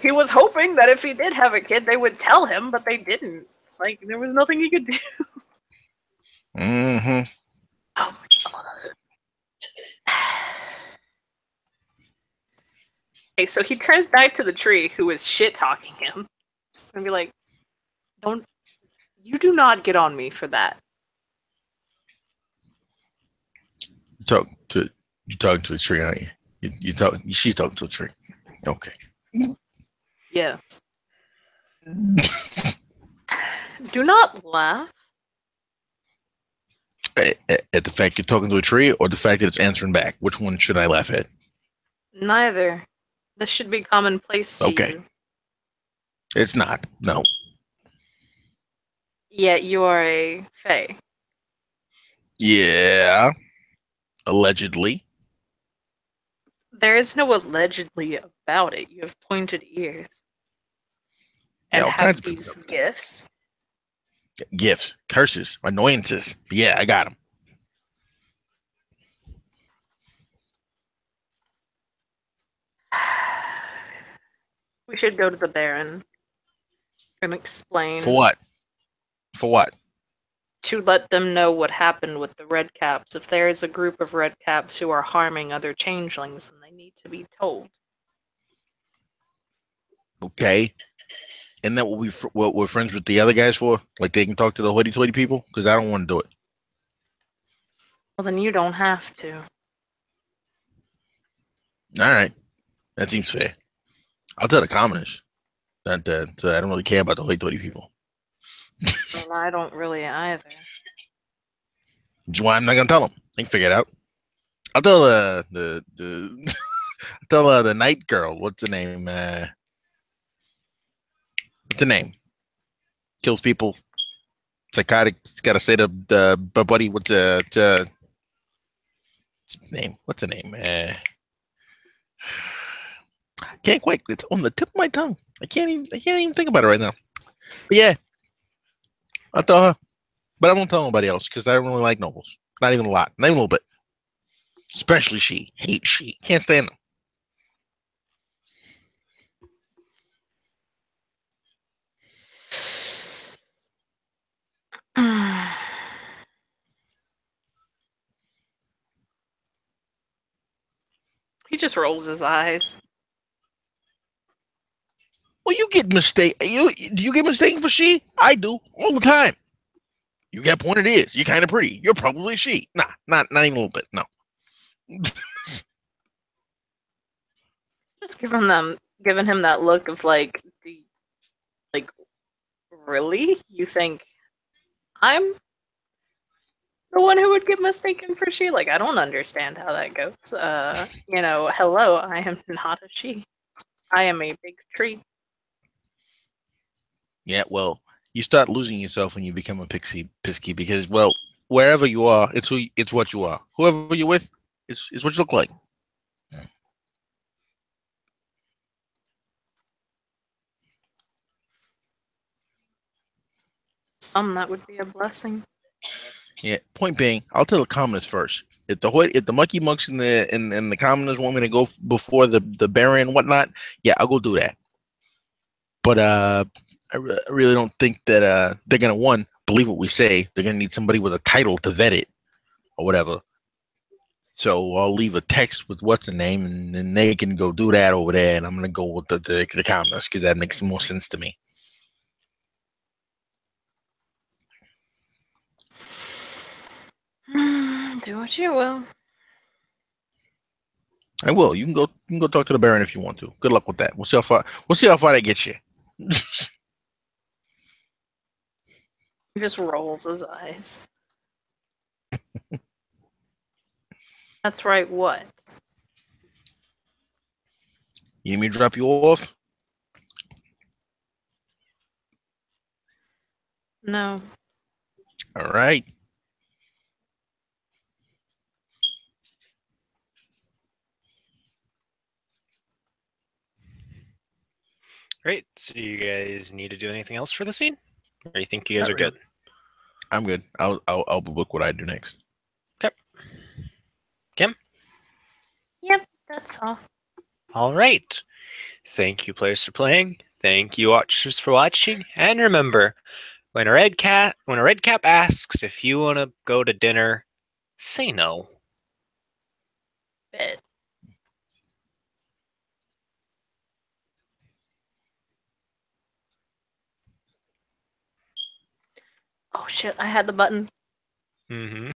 He was hoping that if he did have a kid, they would tell him, but they didn't. Like there was nothing he could do. Mm-hmm. Oh my god. Okay, so he turns back to the tree who is shit talking him. He's gonna be like, you do not get on me for that. You talking to a tree, aren't you? She's talking to a tree. Okay. Yes. Do not laugh. At the fact you're talking to a tree, or the fact that it's answering back? Which one should I laugh at? Neither. This should be commonplace to you. It's not. No. Yet you are a fae. Yeah. Allegedly. There is no allegedly about it. You have pointed ears. And all have kinds of these people. gifts. Gifts, curses, annoyances. Yeah, I got them. We should go to the Baron and explain. For what? For what? To let them know what happened with the Red Caps. If there is a group of Red Caps who are harming other changelings, then they need to be told. Okay. Isn't that what we're friends with the other guys for? Like they can talk to the hoity-toity people? Because I don't want to do it. Well, then you don't have to. All right. That seems fair. I'll tell the commoners that I don't really care about the hoity-toity people. Well, I don't really either. Which is why I'm not gonna tell them. They can figure it out. I'll tell the I'll tell the night girl. What's her name? What's the name? Kills people. Psychotic. Gotta say to the buddy. What's the name? What's the name? Can't quite. It's on the tip of my tongue. I can't even think about it right now. But yeah, I'll tell her. But I won't tell nobody else because I don't really like nobles. Not even a lot. Not even a little bit. Especially she. Hate she. Can't stand them. He just rolls his eyes. Well, you get mistake. Do you get mistaken for she? I do all the time. You got pointed ears. You're kind of pretty. You're probably she. Nah, not even a little bit. No. Just giving him that look of like, like, really? You think I'm the one who would get mistaken for she? Like, I don't understand how that goes. Hello, I am not a she. I am a big tree. Yeah, well, you start losing yourself when you become a pisky because, well, wherever you are, it's what you are. Whoever you're with, it's what you look like. Some that would be a blessing. Yeah. Point being, I'll tell the commoners first. If the monkey monks and the commoners want me to go before the baron and whatnot, yeah, I'll go do that. But I really don't think that they're gonna believe what we say. They're gonna need somebody with a title to vet it or whatever. So I'll leave a text with what's the name, and then they can go do that over there. And I'm gonna go with the commoners because that makes more sense to me. Do what you will. I will. You can go talk to the baron if you want to. Good luck with that. We'll see how far that gets you. He just rolls his eyes. That's right, what? You need me to drop you off? No. All right. Great. So you guys need to do anything else for the scene? Or you think you guys Not are really. good? I'm good. I'll book what I do next. Okay. Kim? Yep, that's all. All right. Thank you, players, for playing. Thank you, watchers, for watching. And remember, when a red cap asks if you want to go to dinner, say no. Bit. Oh shit, I had the button. Mm-hmm.